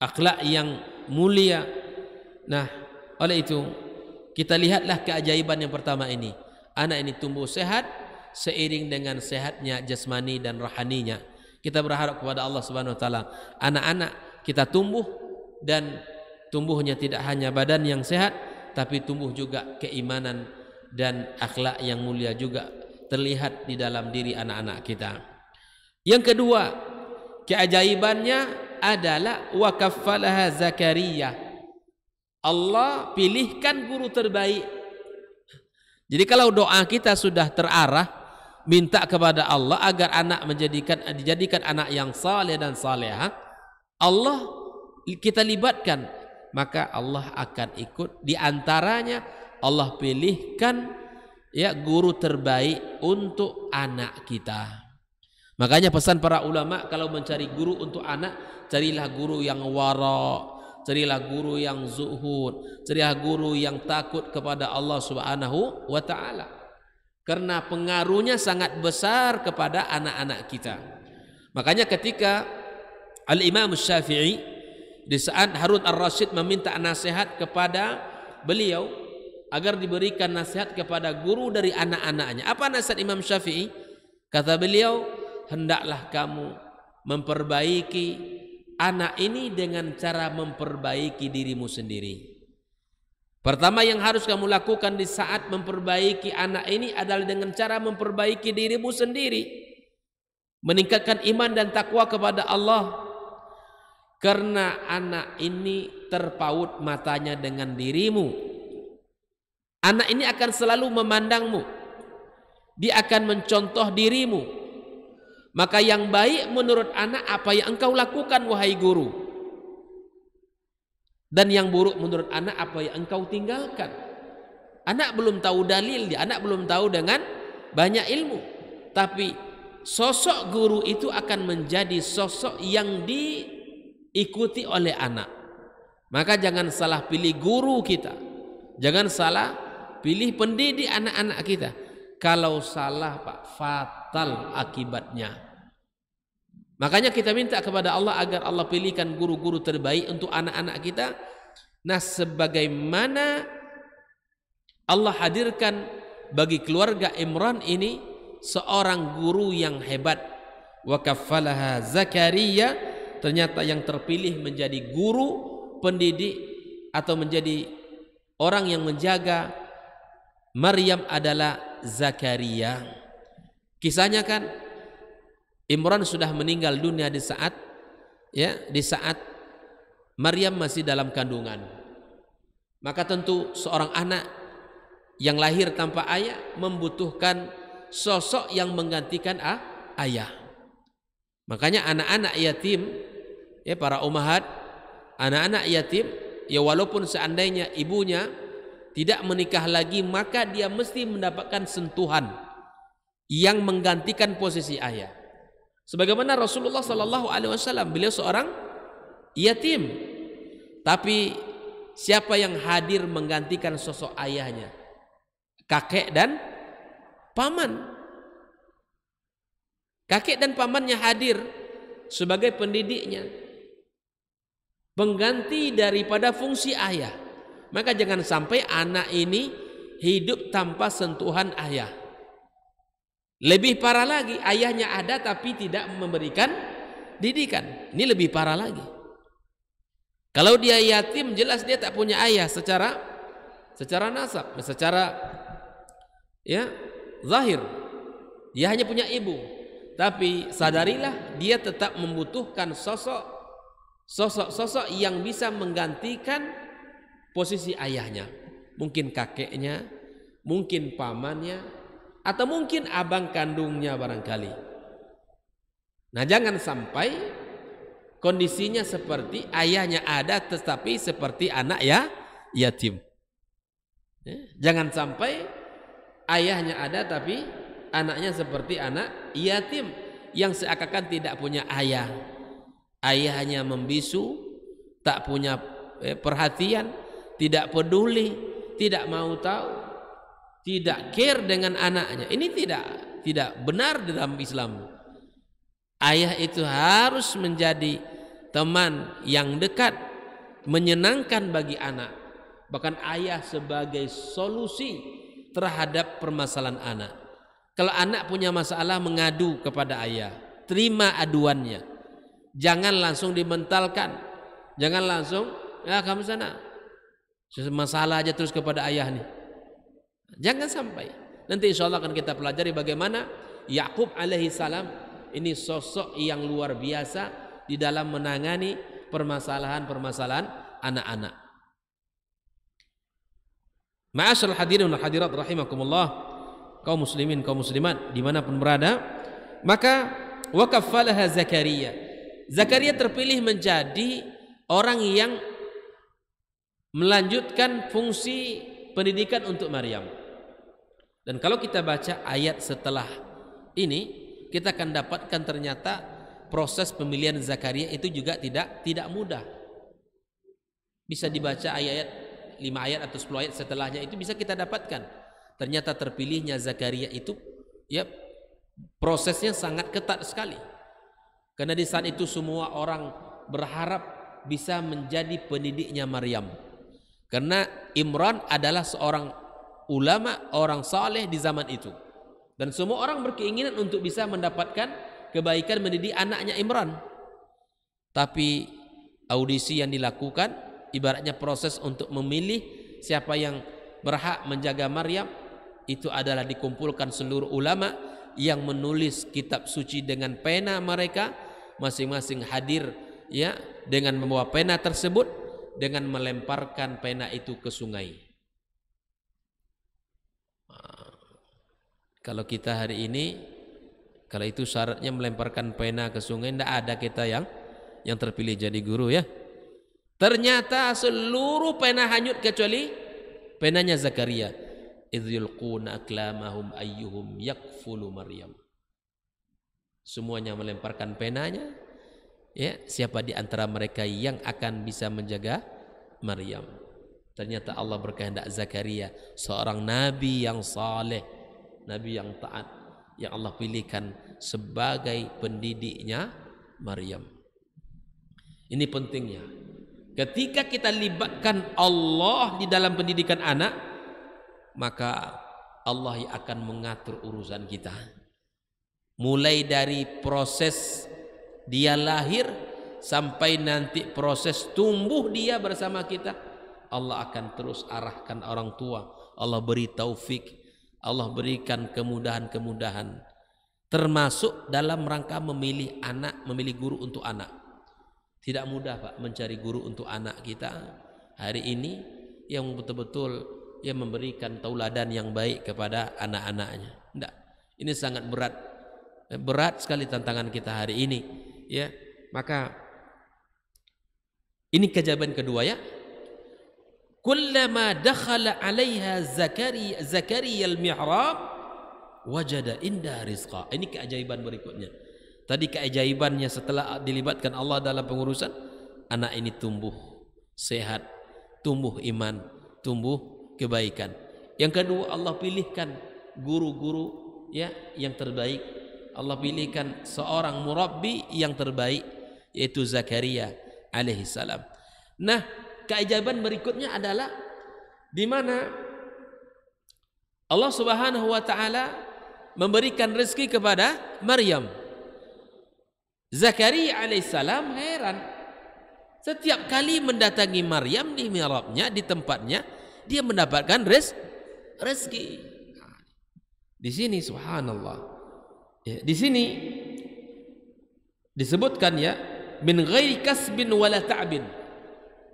akhlak yang mulia. Nah, oleh itu kita lihatlah keajaiban yang pertama ini. Anak ini tumbuh sehat seiring dengan sehatnya jasmani dan rohaninya. Kita berharap kepada Allah Subhanahu wa taala anak-anak kita tumbuh dan tumbuhnya tidak hanya badan yang sehat, tapi tumbuh juga keimanan dan akhlak yang mulia juga terlihat di dalam diri anak-anak kita. Yang kedua, keajaibannya adalah wa kaffalaha Zakaria. Allah pilihkan guru terbaik. Jadi kalau doa kita sudah terarah minta kepada Allah agar anak dijadikan anak yang saleh dan salehah, Allah kita libatkan, maka Allah akan ikut. Di antaranya Allah pilihkan ya guru terbaik untuk anak kita. Makanya pesan para ulama kalau mencari guru untuk anak, carilah guru yang wara, carilah guru yang zuhud, carilah guru yang takut kepada Allah Subhanahu wa taala. Karena pengaruhnya sangat besar kepada anak-anak kita. Makanya ketika Al-Imam Syafi'i di saat Harun Ar-Rasyid meminta nasihat kepada beliau agar diberikan nasihat kepada guru dari anak-anaknya. Apa nasihat Imam Syafi'i? Kata beliau, hendaklah kamu memperbaiki anak ini dengan cara memperbaiki dirimu sendiri. Pertama yang harus kamu lakukan di saat memperbaiki anak ini adalah dengan cara memperbaiki dirimu sendiri. Meningkatkan iman dan takwa kepada Allah. Karena anak ini terpaut matanya dengan dirimu. Anak ini akan selalu memandangmu. Dia akan mencontoh dirimu. Maka yang baik menurut anak apa yang engkau lakukan wahai guru. Dan yang buruk menurut anak apa yang engkau tinggalkan. Anak belum tahu dalil, anak belum tahu dengan banyak ilmu. Tapi sosok guru itu akan menjadi sosok yang diikuti oleh anak. Maka jangan salah pilih guru kita. Jangan salah pilih pendidik anak-anak kita. Kalau salah Pak, fatal akibatnya. Makanya kita minta kepada Allah agar Allah pilihkan guru-guru terbaik untuk anak-anak kita. Nah, sebagaimana Allah hadirkan bagi keluarga Imran ini seorang guru yang hebat. Wa kaffalaha Zakaria, ternyata yang terpilih menjadi guru, pendidik atau menjadi orang yang menjaga Maryam adalah Zakaria. Kisahnya kan Imran sudah meninggal dunia di saat Maryam masih dalam kandungan. Maka tentu seorang anak yang lahir tanpa ayah membutuhkan sosok yang menggantikan ayah. Makanya anak-anak yatim, ya para ummahat, anak-anak yatim, ya walaupun seandainya ibunya tidak menikah lagi, maka dia mesti mendapatkan sentuhan yang menggantikan posisi ayah. Sebagaimana Rasulullah sallallahu alaihi wasallam, beliau seorang yatim. Tapi siapa yang hadir menggantikan sosok ayahnya? Kakek dan paman. Kakek dan pamannya hadir sebagai pendidiknya, pengganti daripada fungsi ayah. Maka jangan sampai anak ini hidup tanpa sentuhan ayah. Lebih parah lagi, ayahnya ada tapi tidak memberikan didikan. Ini lebih parah lagi. Kalau dia yatim, jelas dia tak punya ayah secara nasab, secara zahir. Dia hanya punya ibu. Tapi sadarilah dia tetap membutuhkan sosok yang bisa menggantikan posisi ayahnya. Mungkin kakeknya, mungkin pamannya, atau mungkin abang kandungnya barangkali. Nah, jangan sampai kondisinya seperti ayahnya ada tetapi seperti anak yatim. Jangan sampai ayahnya ada tapi anaknya seperti anak yatim yang seakan-akan tidak punya ayah. Ayahnya membisu, tak punya perhatian, tidak peduli, tidak mau tahu, tidak care dengan anaknya. Ini tidak benar dalam Islam. Ayah itu harus menjadi teman yang dekat, menyenangkan bagi anak. Bahkan ayah sebagai solusi terhadap permasalahan anak. Kalau anak punya masalah, mengadu kepada ayah, terima aduannya. Jangan langsung dimentalkan, jangan langsung Ya kamu sana. Masalah aja terus kepada ayah nih. Jangan sampai. Nanti insya Allah akan kita pelajari bagaimana Yakub alaihi salam ini sosok yang luar biasa di dalam menangani permasalahan-permasalahan anak-anak. Ma'asyiral hadirin wal hadirat rahimakumullah, kaum muslimin kaum muslimat dimanapun berada, maka wakaffalaha Zakaria. Zakaria terpilih menjadi orang yang melanjutkan fungsi pendidikan untuk Maryam. Dan kalau kita baca ayat setelah ini, kita akan dapatkan ternyata proses pemilihan Zakaria itu juga tidak mudah. Bisa dibaca ayat 5 ayat atau 10 ayat setelahnya, itu bisa kita dapatkan. Ternyata terpilihnya Zakaria itu ya prosesnya sangat ketat sekali. Karena di saat itu semua orang berharap bisa menjadi pendidiknya Maryam. Karena Imran adalah seorang ulama, orang saleh di zaman itu. Dan semua orang berkeinginan untuk bisa mendapatkan kebaikan mendidik anaknya Imran. Tapi audisi yang dilakukan, ibaratnya proses untuk memilih siapa yang berhak menjaga Maryam, itu adalah dikumpulkan seluruh ulama yang menulis kitab suci dengan pena mereka, masing-masing hadir ya dengan membawa pena tersebut, dengan melemparkan pena itu ke sungai. Kalau kita hari ini, kalau itu syaratnya melemparkan pena ke sungai, tidak ada kita yang terpilih jadi guru ya. Ternyata seluruh pena hanyut kecuali penanya Zakaria. Idh yulquna aklamahum ayyuhum yakfulu Maryam. Semuanya melemparkan penanya. Ya, siapa di antara mereka yang akan bisa menjaga Maryam? Ternyata Allah berkehendak Zakaria, seorang nabi yang saleh, nabi yang taat, yang Allah pilihkan sebagai pendidiknya Maryam. Ini pentingnya. Ketika kita libatkan Allah di dalam pendidikan anak, maka Allah yang akan mengatur urusan kita. Mulai dari proses dia lahir sampai nanti proses tumbuh dia bersama kita, Allah akan terus arahkan orang tua. Allah beri taufik, Allah berikan kemudahan-kemudahan, termasuk dalam rangka memilih anak, memilih guru untuk anak. Tidak mudah Pak mencari guru untuk anak kita hari ini yang betul-betul yang memberikan tauladan yang baik kepada anak-anaknya. Tidak, ini sangat berat sekali tantangan kita hari ini. Ya, maka ini keajaiban kedua ya. Kullama dakhala 'alaiha Zakaria al-mi'rab wajada inda rizqa. Ini keajaiban berikutnya. Tadi keajaibannya setelah dilibatkan Allah dalam pengurusan, anak ini tumbuh sehat, tumbuh iman, tumbuh kebaikan. Yang kedua, Allah pilihkan guru-guru ya yang terbaik. Allah pilihkan seorang murabbi yang terbaik, yaitu Zakaria alaihi salam. Nah, keajaiban berikutnya adalah di mana Allah Subhanahu wa taala memberikan rezeki kepada Maryam. Zakaria alaihi salam heran. Setiap kali mendatangi Maryam di mihrabnya, di tempatnya, dia mendapatkan rezeki. Di sini subhanallah. Ya, di sini disebutkan ya, min ghairi kasbin wala ta'bin.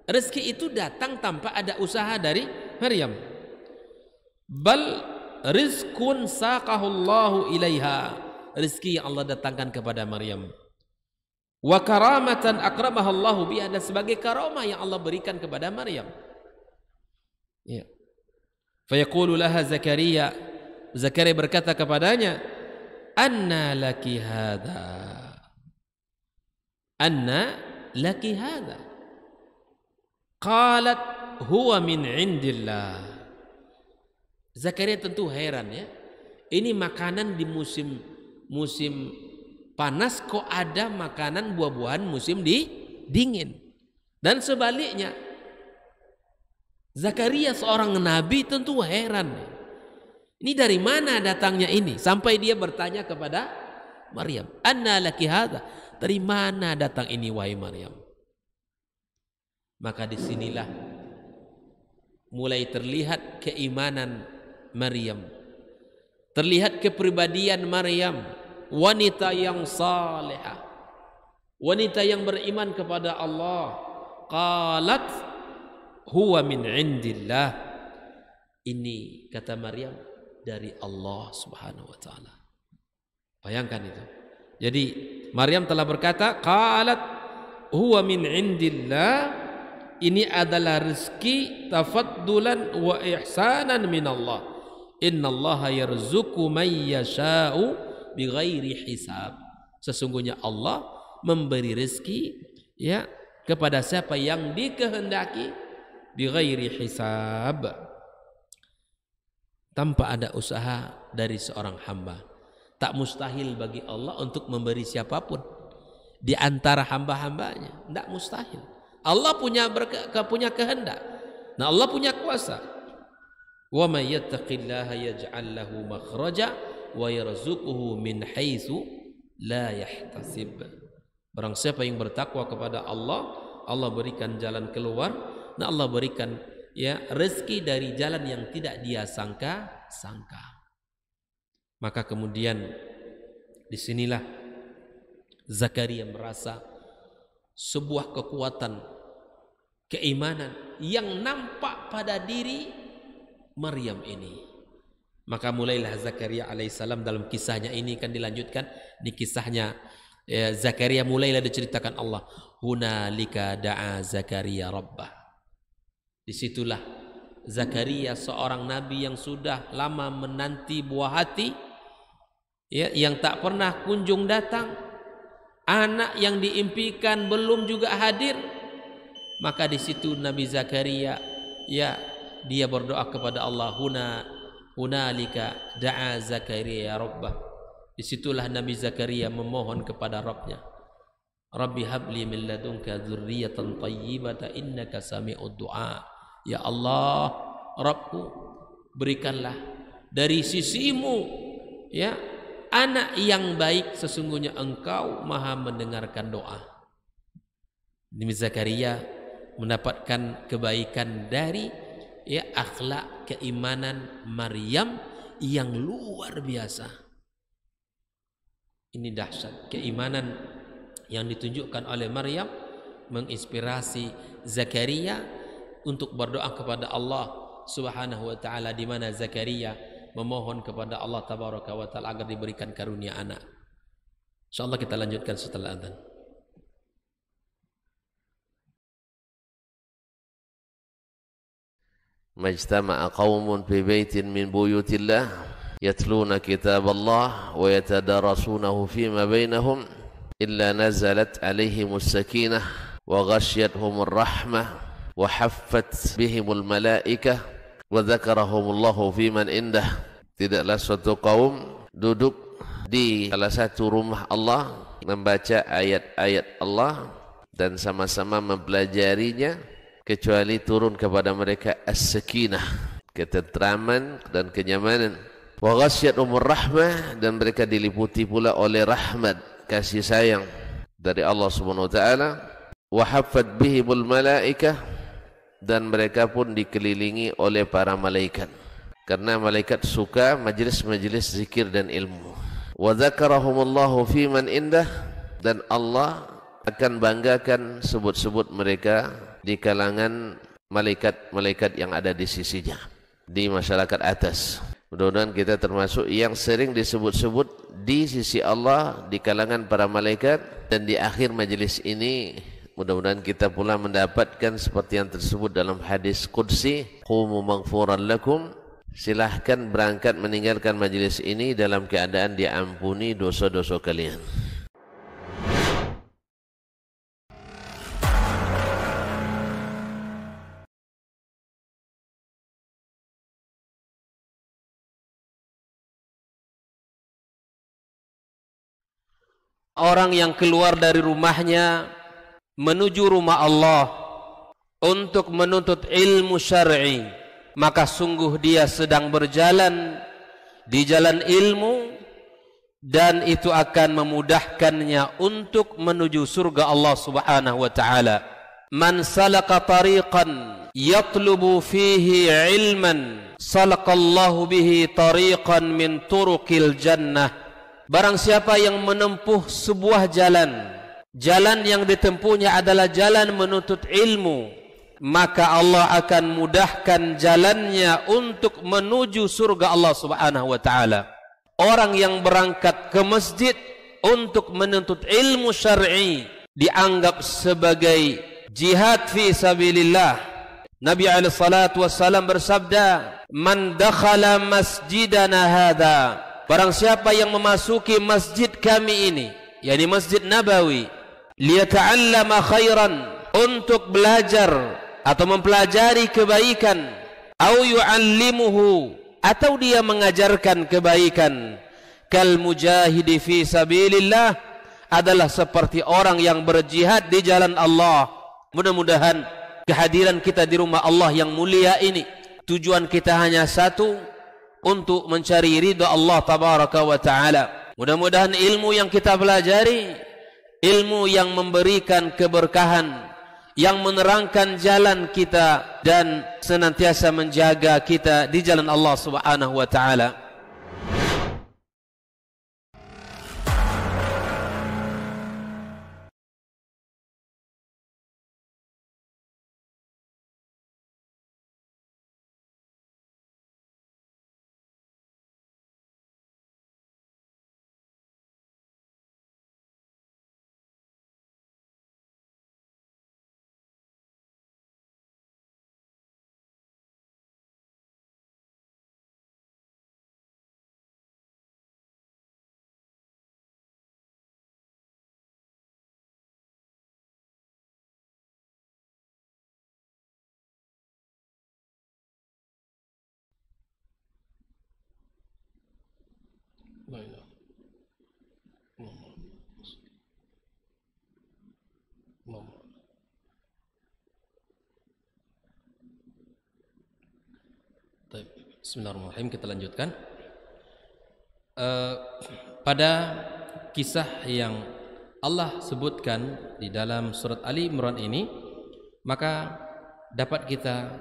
Rezeki itu datang tanpa ada usaha dari Maryam. Bal rizqun saqahullahu ilaiha. Rezeki yang Allah datangkan kepada Maryam. Wa karamatan akramahallahu biha, dan sebagai karamah yang Allah berikan kepada Maryam. Ya. Fa yaqulu laha Zakaria, Zakaria berkata kepadanya, anna laki hadha, anna laki hadha. Qalat huwa min indillah. Zakaria tentu heran ya. Ini makanan di musim panas kok ada makanan buah-buahan musim dingin. Dan sebaliknya, Zakaria seorang nabi tentu heran. Ini dari mana datangnya ini? Sampai dia bertanya kepada Maryam, anna laki hadha, dari mana datang ini wahai Maryam? Maka disinilah mulai terlihat keimanan Maryam, terlihat kepribadian Maryam, wanita yang salihah, wanita yang beriman kepada Allah. Qalat huwa min indillah, ini kata Maryam dari Allah Subhanahu wa taala. Bayangkan itu. Jadi Maryam telah berkata, qalat huwa min indillah, ini adalah rezeki tafaddulan wa ihsanan min Allah. Innallaha yarzuqu man yasha'u bighairi hisab. Sesungguhnya Allah memberi rezeki ya kepada siapa yang dikehendaki bighairi hisab, tanpa ada usaha dari seorang hamba. Tak mustahil bagi Allah untuk memberi siapapun di antara hamba-hambanya, tidak mustahil. Allah punya kehendak. Nah, Allah punya kuasa. Wa may yattaqillaha yaj'al lahu makhraja wa yarzuquhu min haitsu la yahtasib. Barang siapa yang bertakwa kepada Allah, Allah berikan jalan keluar, dan Allah berikan ya rezeki dari jalan yang tidak dia sangka. Maka kemudian disinilah Zakaria merasa sebuah kekuatan keimanan yang nampak pada diri Maryam ini. Maka mulailah Zakaria alaihissalam, dalam kisahnya ini kan dilanjutkan di kisahnya Zakaria, mulailah diceritakan Allah, hunalika da'a Zakaria rabbah. Disitulah Zakaria, seorang nabi yang sudah lama menanti buah hati ya, yang tak pernah kunjung datang, anak yang diimpikan belum juga hadir. Maka di situ Nabi Zakaria ya, dia berdoa kepada Allah, hunalika da'a Zakaria rabbah. Disitulah Nabi Zakaria memohon kepada Rabbnya, Rabbi habli min ladunka dzurriyyatan thayyibatan innaka sami'ud du'a. Ya Allah, Rabbku, berikanlah dari sisimu ya anak yang baik, sesungguhnya Engkau Maha mendengarkan doa. Nabi Zakaria mendapatkan kebaikan dari ya akhlak keimanan Maryam yang luar biasa. Ini dahsyat keimanan yang ditunjukkan oleh Maryam, menginspirasi Zakaria untuk berdoa kepada Allah Subhanahu wa taala, di mana Zakaria memohon kepada Allah tabaraka wa taala agar diberikan karunia anak. Insyaallah kita lanjutkan setelah adzan. Majtama'a qaumun fi baitin min buyutillah yatluna kitaballah wa yatadarasunahu fima bainahum illa nazalat alaihimus sakinah wa ghasyiyatuhumur rahmah wa haffat bihimul malaikah wa dzakarahumullahu fiman indah. Tidaklah suatu kaum duduk di salah satu rumah Allah, membaca ayat-ayat Allah dan sama-sama mempelajarinya, kecuali turun kepada mereka as-sakinah, ketentraman dan kenyamanan. Wa ghasyiyatuhumur rahmah, dan mereka diliputi pula oleh rahmat, kasih sayang dari Allah Subhanahu wa taala. Wa haffat bihimul malaikah, dan mereka pun dikelilingi oleh para malaikat, karena malaikat suka majlis-majlis zikir dan ilmu. Wa dzakarahumullahu fiman indah, dan Allah akan banggakan sebut-sebut mereka di kalangan malaikat-malaikat yang ada di sisinya, di masyarakat atas. Mudah-mudahan kita termasuk yang sering disebut-sebut di sisi Allah di kalangan para malaikat, dan di akhir majlis ini mudah-mudahan kita pula mendapatkan seperti yang tersebut dalam hadis qudsi, qumu maghfuran lakum, silahkan berangkat meninggalkan majlis ini dalam keadaan diampuni dosa-dosa kalian. Orang yang keluar dari rumahnya menuju rumah Allah untuk menuntut ilmu syar'i, maka sungguh dia sedang berjalan di jalan ilmu, dan itu akan memudahkannya untuk menuju surga Allah Subhanahu wa taala. man salaka tariqan yatlubu fihi ilman salakallahu bihi tariqan min turuqil jannah. Barang siapa yang menempuh sebuah jalan, jalan yang ditempuhnya adalah jalan menuntut ilmu, maka Allah akan mudahkan jalannya untuk menuju surga Allah Subhanahu wa taala. Orang yang berangkat ke masjid untuk menuntut ilmu syar'i dianggap sebagai jihad fi sabilillah. Nabi alaihi salatu wassalam bersabda, "Man dakhala masjidana hadza," barang siapa yang memasuki masjid kami ini, yakni Masjid Nabawi, liyata'allama khairan, untuk belajar atau mempelajari kebaikan, au yu'allimuhu, atau dia mengajarkan kebaikan, kal mujahidi fi sabilillah, adalah seperti orang yang berjihad di jalan Allah. Mudah-mudahan kehadiran kita di rumah Allah yang mulia ini, tujuan kita hanya satu, untuk mencari ridha Allah tabaraka wa taala. Mudah-mudahan ilmu yang kita pelajari, ilmu yang memberikan keberkahan, yang menerangkan jalan kita dan senantiasa menjaga kita di jalan Allah Subhanahu wa taala. Bismillahirrahmanirrahim. Kita lanjutkan pada kisah yang Allah sebutkan di dalam surat Ali Imran ini, maka dapat kita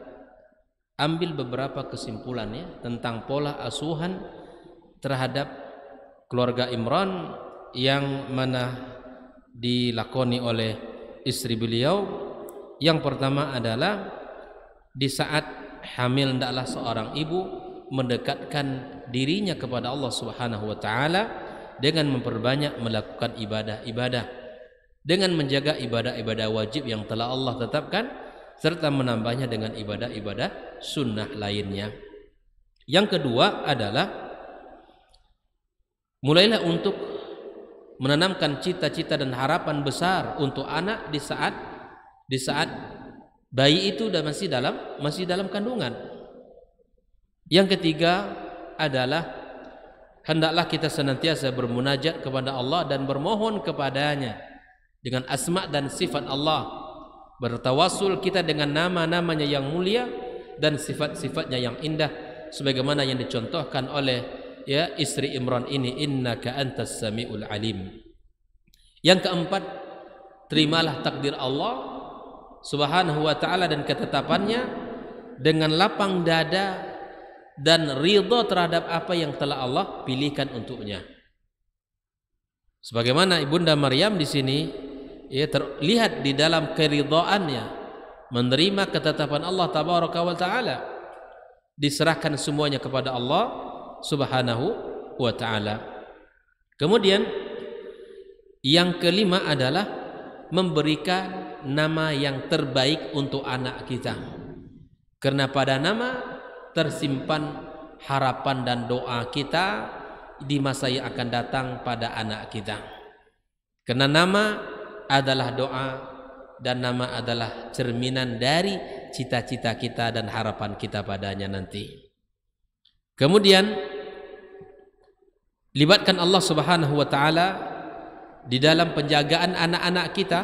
ambil beberapa kesimpulannya tentang pola asuhan terhadap keluarga Imran yang mana dilakoni oleh istri beliau. Yang pertama adalah di saat hamil, hendaklah seorang ibu mendekatkan dirinya kepada Allah Subhanahu wa taala dengan memperbanyak melakukan ibadah-ibadah, dengan menjaga ibadah-ibadah wajib yang telah Allah tetapkan, serta menambahnya dengan ibadah-ibadah sunnah lainnya. Yang kedua adalah mulailah untuk menanamkan cita-cita dan harapan besar untuk anak di saat bayi itu masih dalam kandungan. Yang ketiga adalah hendaklah kita senantiasa bermunajat kepada Allah dan bermohon kepadanya dengan asma dan sifat Allah, bertawassul kita dengan nama-namanya yang mulia dan sifat-sifatnya yang indah, sebagaimana yang dicontohkan oleh istri Imran ini, innaka antas samiul alim. Yang keempat, terimalah takdir Allah Subhanahu wa ta'ala dan ketetapannya dengan lapang dada dan ridha terhadap apa yang telah Allah pilihkan untuknya. Sebagaimana Ibunda Maryam di sini terlihat di dalam keridhaannya menerima ketetapan Allah tabaraka wa ta'ala, diserahkan semuanya kepada Allah Subhanahu wa ta'ala. Kemudian yang kelima adalah memberikan nama yang terbaik untuk anak kita, karena pada nama tersimpan harapan dan doa kita di masa yang akan datang pada anak kita. Karena nama adalah doa dan nama adalah cerminan dari cita-cita kita dan harapan kita padanya nanti. Kemudian libatkan Allah Subhanahu wa ta'ala di dalam penjagaan anak-anak kita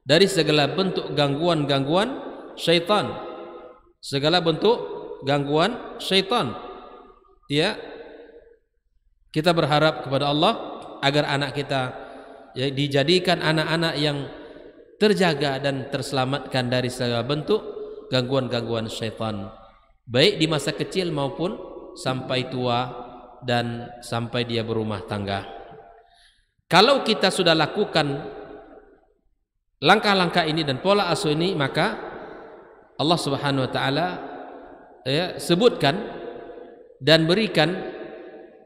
dari segala bentuk gangguan-gangguan syaitan, segala bentuk gangguan syaitan. Kita berharap kepada Allah agar anak kita dijadikan anak-anak yang terjaga dan terselamatkan dari segala bentuk gangguan-gangguan syaitan, baik di masa kecil maupun sampai tua dan sampai dia berumah tangga. Kalau kita sudah lakukan langkah-langkah ini dan pola asuh ini, maka Allah Subhanahu wa taala sebutkan dan berikan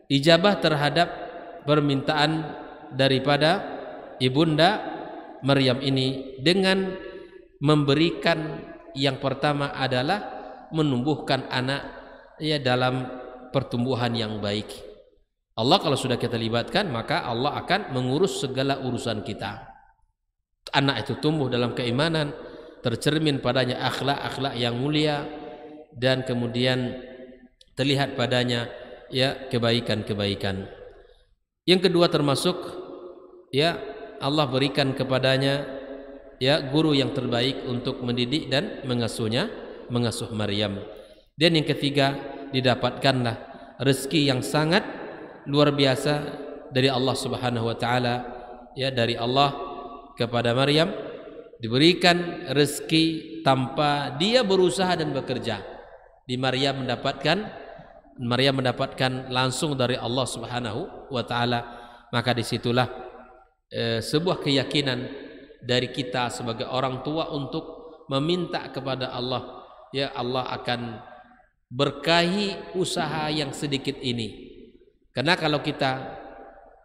ijabah terhadap permintaan daripada ibunda Maryam ini dengan memberikan yang pertama adalah menumbuhkan anak dalam pertumbuhan yang baik. Allah kalau sudah kita libatkan, maka Allah akan mengurus segala urusan kita. Anak itu tumbuh dalam keimanan, tercermin padanya akhlak-akhlak yang mulia, dan kemudian terlihat padanya kebaikan-kebaikan. Yang kedua termasuk Allah berikan kepadanya guru yang terbaik untuk mendidik dan mengasuh Maryam. Dan yang ketiga, didapatkanlah rezeki yang sangat luar biasa dari Allah Subhanahu wa taala, dari Allah kepada Maryam, diberikan rezeki tanpa dia berusaha dan bekerja. Maryam mendapatkan langsung dari Allah Subhanahu wa taala. Maka disitulah sebuah keyakinan dari kita sebagai orang tua untuk meminta kepada Allah, Allah akan berkahi usaha yang sedikit ini. Karena kalau kita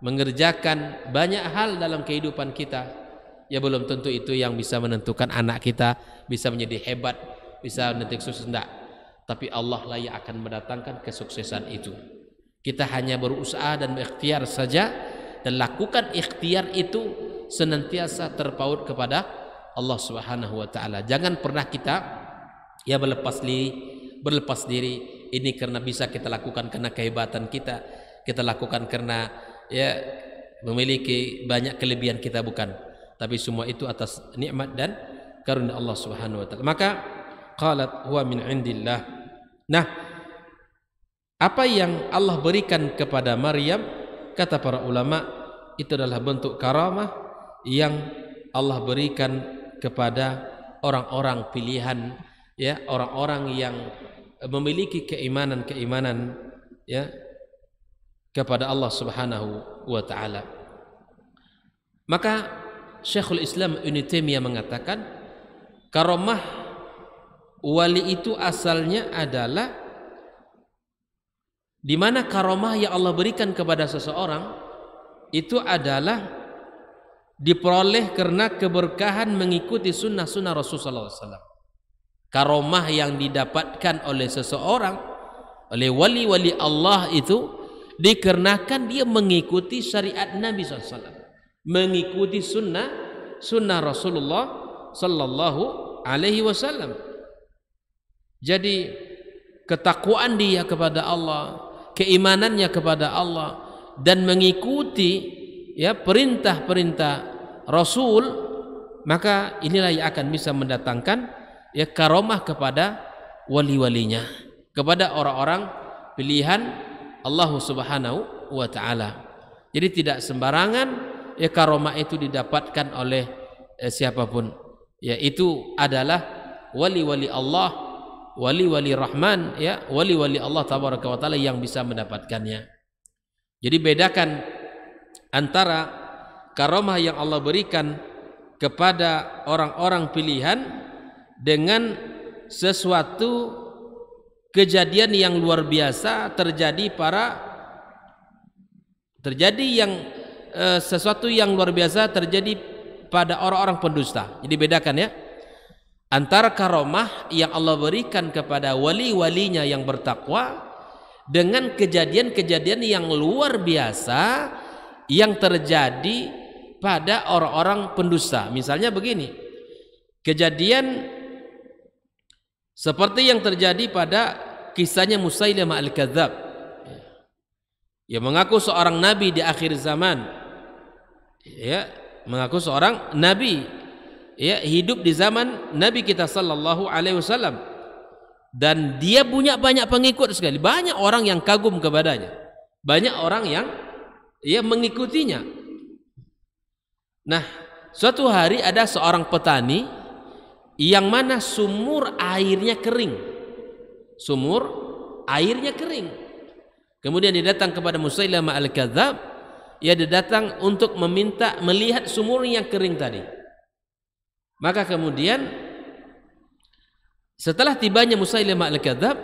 mengerjakan banyak hal dalam kehidupan kita, belum tentu itu yang bisa menentukan anak kita bisa menjadi hebat, bisa menentukan sukses, enggak. Tapi Allah lah yang akan mendatangkan kesuksesan itu. Kita hanya berusaha dan berikhtiar saja, dan lakukan ikhtiar itu senantiasa terpaut kepada Allah Subhanahu wa taala. Jangan pernah kita berlepas diri. Ini karena bisa kita lakukan karena kehebatan kita lakukan karena memiliki banyak kelebihan kita, bukan. Tapi semua itu atas nikmat dan karunia Allah Subhanahu wa taala. Maka qalat huwa min indillah. Nah, apa yang Allah berikan kepada Maryam, kata para ulama, itu adalah bentuk karamah yang Allah berikan kepada orang-orang pilihan, orang-orang yang memiliki keimanan kepada Allah Subhanahu wa taala. Maka Syekhul Islam Ibnu Taimiyah mengatakan, karamah wali itu asalnya adalah di mana karamah yang Allah berikan kepada seseorang itu adalah diperoleh karena keberkahan mengikuti sunnah-sunnah Rasulullah SAW. Karamah yang didapatkan oleh seseorang, oleh wali-wali Allah itu dikarenakan dia mengikuti syariat Nabi SAW, mengikuti sunnah Rasulullah Sallallahu Alaihi Wasallam. Jadi ketakwaan dia kepada Allah, keimanannya kepada Allah, dan mengikuti perintah-perintah Rasul, maka inilah yang akan bisa mendatangkan karamah kepada wali-walinya, kepada orang-orang pilihan Allah Subhanahu wa taala. Jadi tidak sembarangan karamah itu didapatkan oleh siapapun. Itu adalah wali-wali Allah, wali-wali Rahman, wali-wali Allah tabaraka wa taala yang bisa mendapatkannya. Jadi bedakan antara karamah yang Allah berikan kepada orang-orang pilihan dengan sesuatu kejadian yang luar biasa sesuatu yang luar biasa terjadi pada orang-orang pendusta. Jadi bedakan antara karamah yang Allah berikan kepada wali-walinya yang bertakwa dengan kejadian-kejadian yang luar biasa yang terjadi pada orang-orang pendusta. Misalnya begini, kejadian seperti yang terjadi pada kisahnya Musailamah Al-Kadzab, yang mengaku seorang nabi di akhir zaman, mengaku seorang nabi, hidup di zaman Nabi kita sallallahu alaihi wasallam, dan dia punya banyak pengikut sekali, banyak orang yang kagum kepadanya, banyak orang yang mengikutinya. Nah, suatu hari ada seorang petani yang mana sumur airnya kering. Sumur airnya kering. Kemudian dia datang kepada Musailamah al-Kadzdzab. Dia datang untuk meminta melihat sumur yang kering tadi. Maka kemudian setelah tibanya Musailamah al-Kadzdzab,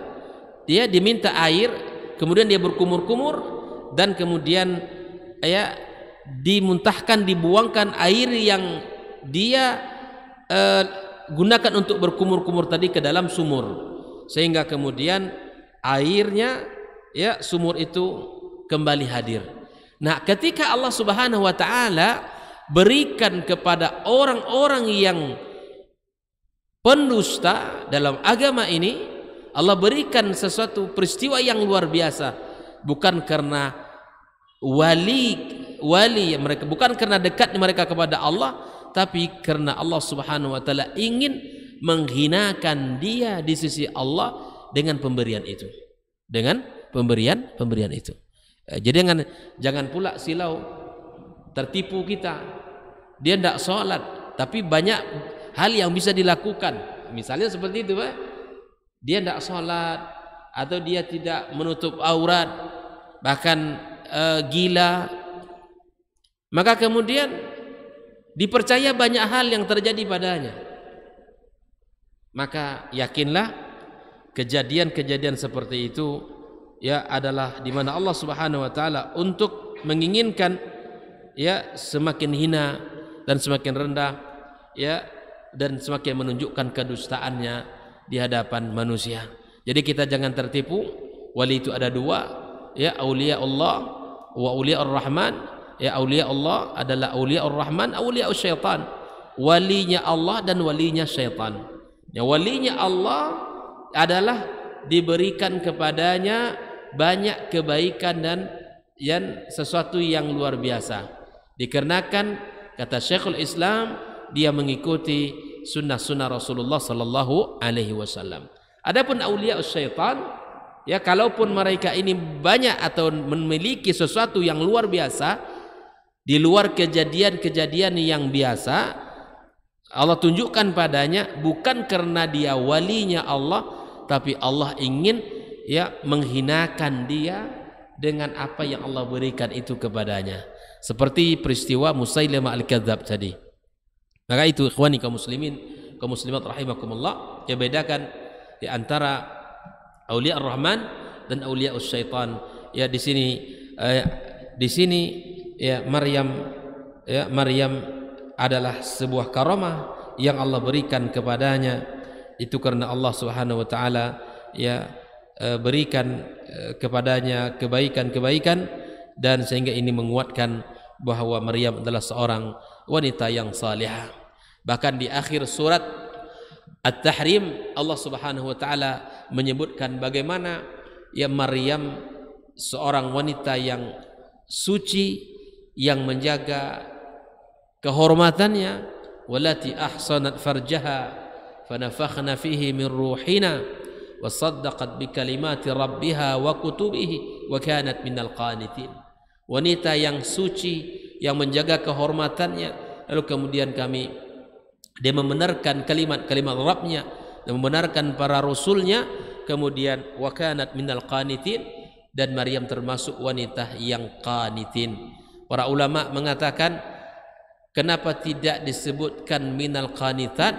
dia diminta air, kemudian dia berkumur-kumur dan kemudian dimuntahkan, dibuangkan air yang dia gunakan untuk berkumur-kumur tadi ke dalam sumur, sehingga kemudian airnya sumur itu kembali hadir. Nah, ketika Allah Subhanahu wa taala berikan kepada orang-orang yang pendusta dalam agama ini, Allah berikan sesuatu peristiwa yang luar biasa, bukan karena wali mereka, bukan karena dekat mereka kepada Allah, tapi karena Allah Subhanahu wa taala ingin menghinakan dia di sisi Allah dengan pemberian itu. Dengan pemberian itu. Jadi jangan pula silau tertipu kita. Dia tidak sholat, tapi banyak hal yang bisa dilakukan. Misalnya seperti itu, Pak. Dia tidak sholat, atau dia tidak menutup aurat, bahkan gila. Maka kemudian dipercaya banyak hal yang terjadi padanya. Maka yakinlah kejadian-kejadian seperti itu adalah di mana Allah Subhanahu wa taala untuk menginginkan semakin hina dan semakin rendah dan semakin menunjukkan kedustaannya di hadapan manusia. Jadi kita jangan tertipu. Wali itu ada dua, auliya Allah wa auliya ar-Rahman. Auliya Allah adalah auliya ar-Rahman, auliya syaitan. Walinya Allah dan walinya syaitan. Walinya Allah adalah diberikan kepadanya banyak kebaikan dan sesuatu yang luar biasa. Dikarenakan kata Syekhul Islam, dia mengikuti sunnah-sunnah Rasulullah sallallahu alaihi wasallam. Adapun auliya syaitan, kalaupun mereka ini banyak atau memiliki sesuatu yang luar biasa di luar kejadian-kejadian yang biasa, Allah tunjukkan padanya bukan karena dia walinya Allah, tapi Allah ingin menghinakan dia dengan apa yang Allah berikan itu kepadanya. Seperti peristiwa Musailamah al-Kadzdzab tadi. Maka itu ikhwani kaum muslimin, kaum muslimat rahimakumullah, bedakan di antara auliya ar-Rahman dan auliya syaitan. Di sini Maryam adalah sebuah karamah yang Allah berikan kepadanya. Itu karena Allah Subhanahu wa taala berikan kepadanya kebaikan-kebaikan, dan sehingga ini menguatkan bahwa Maryam adalah seorang wanita yang salihah. Bahkan di akhir surat At-Tahrim Allah Subhanahu wa taala menyebutkan bagaimana Maryam seorang wanita yang suci, yang menjaga kehormatannya, walati ahsanat farjaha fanafakhna fihi min ruhina wa saddaqat bi kalimati rabbiha wa kutubihi wa kanat minal qanitin. Wanita yang suci, yang menjaga kehormatannya, lalu kemudian dia membenarkan kalimat-kalimat Rabbnya dan membenarkan para rasulnya, kemudian wa kanat minal qanitin, dan Maryam termasuk wanita yang qanitin. Para ulama mengatakan kenapa tidak disebutkan minal qanitat,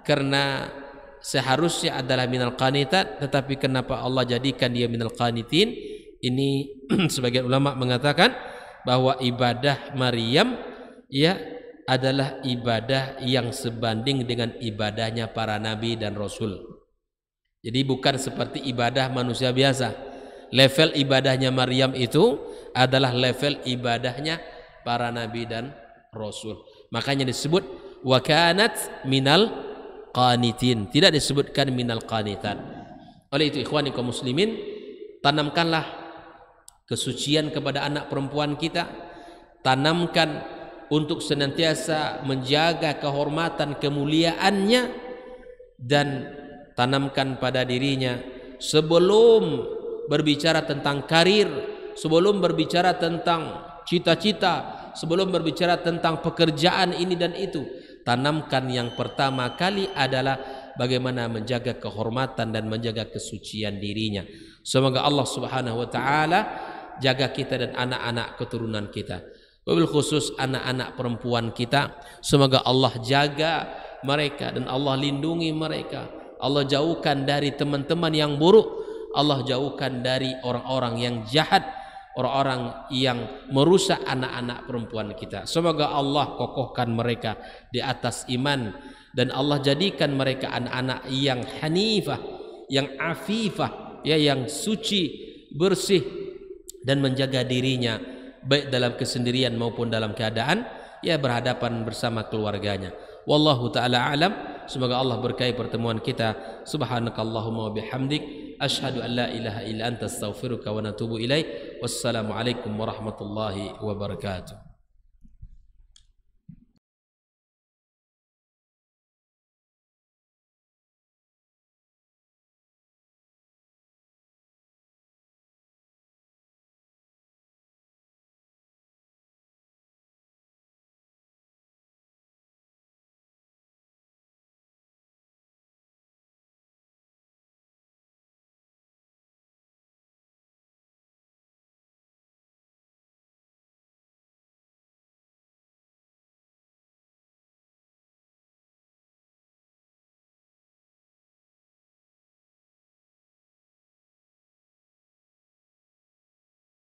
karena seharusnya adalah minal qanitat, tetapi kenapa Allah jadikan dia minal qanitin? Ini sebagian ulama mengatakan bahwa ibadah Maryam adalah ibadah yang sebanding dengan ibadahnya para nabi dan rasul. Jadi bukan seperti ibadah manusia biasa. Level ibadahnya Maryam itu adalah level ibadahnya para nabi dan rasul. Makanya disebut wa kanat minal qanitin, tidak disebutkan minal qanitat. Oleh itu ikhwani kaum muslimin, tanamkanlah kesucian kepada anak perempuan kita, tanamkan untuk senantiasa menjaga kehormatan kemuliaannya, dan tanamkan pada dirinya sebelum berbicara tentang karir, sebelum berbicara tentang cita-cita, sebelum berbicara tentang pekerjaan ini dan itu, tanamkan yang pertama kali adalah bagaimana menjaga kehormatan dan menjaga kesucian dirinya. Semoga Allah Subhanahu wa taala jaga kita dan anak-anak keturunan kita, wabil khusus anak-anak perempuan kita. Semoga Allah jaga mereka dan Allah lindungi mereka. Allah jauhkan dari teman-teman yang buruk, Allah jauhkan dari orang-orang yang jahat, orang-orang yang merusak anak-anak perempuan kita. Semoga Allah kokohkan mereka di atas iman, dan Allah jadikan mereka anak-anak yang hanifah, yang afifah, ya, yang suci, bersih, dan menjaga dirinya baik dalam kesendirian maupun dalam keadaan ya berhadapan bersama keluarganya. Wallahu taala alam. Semoga Allah berkahi pertemuan kita. Subhanakallahumma wa bihamdik, asyhadu an la ilaha illa anta, astaghfiruka wa natubu ilaik. Wassalamu alaikum warahmatullahi wabarakatuh.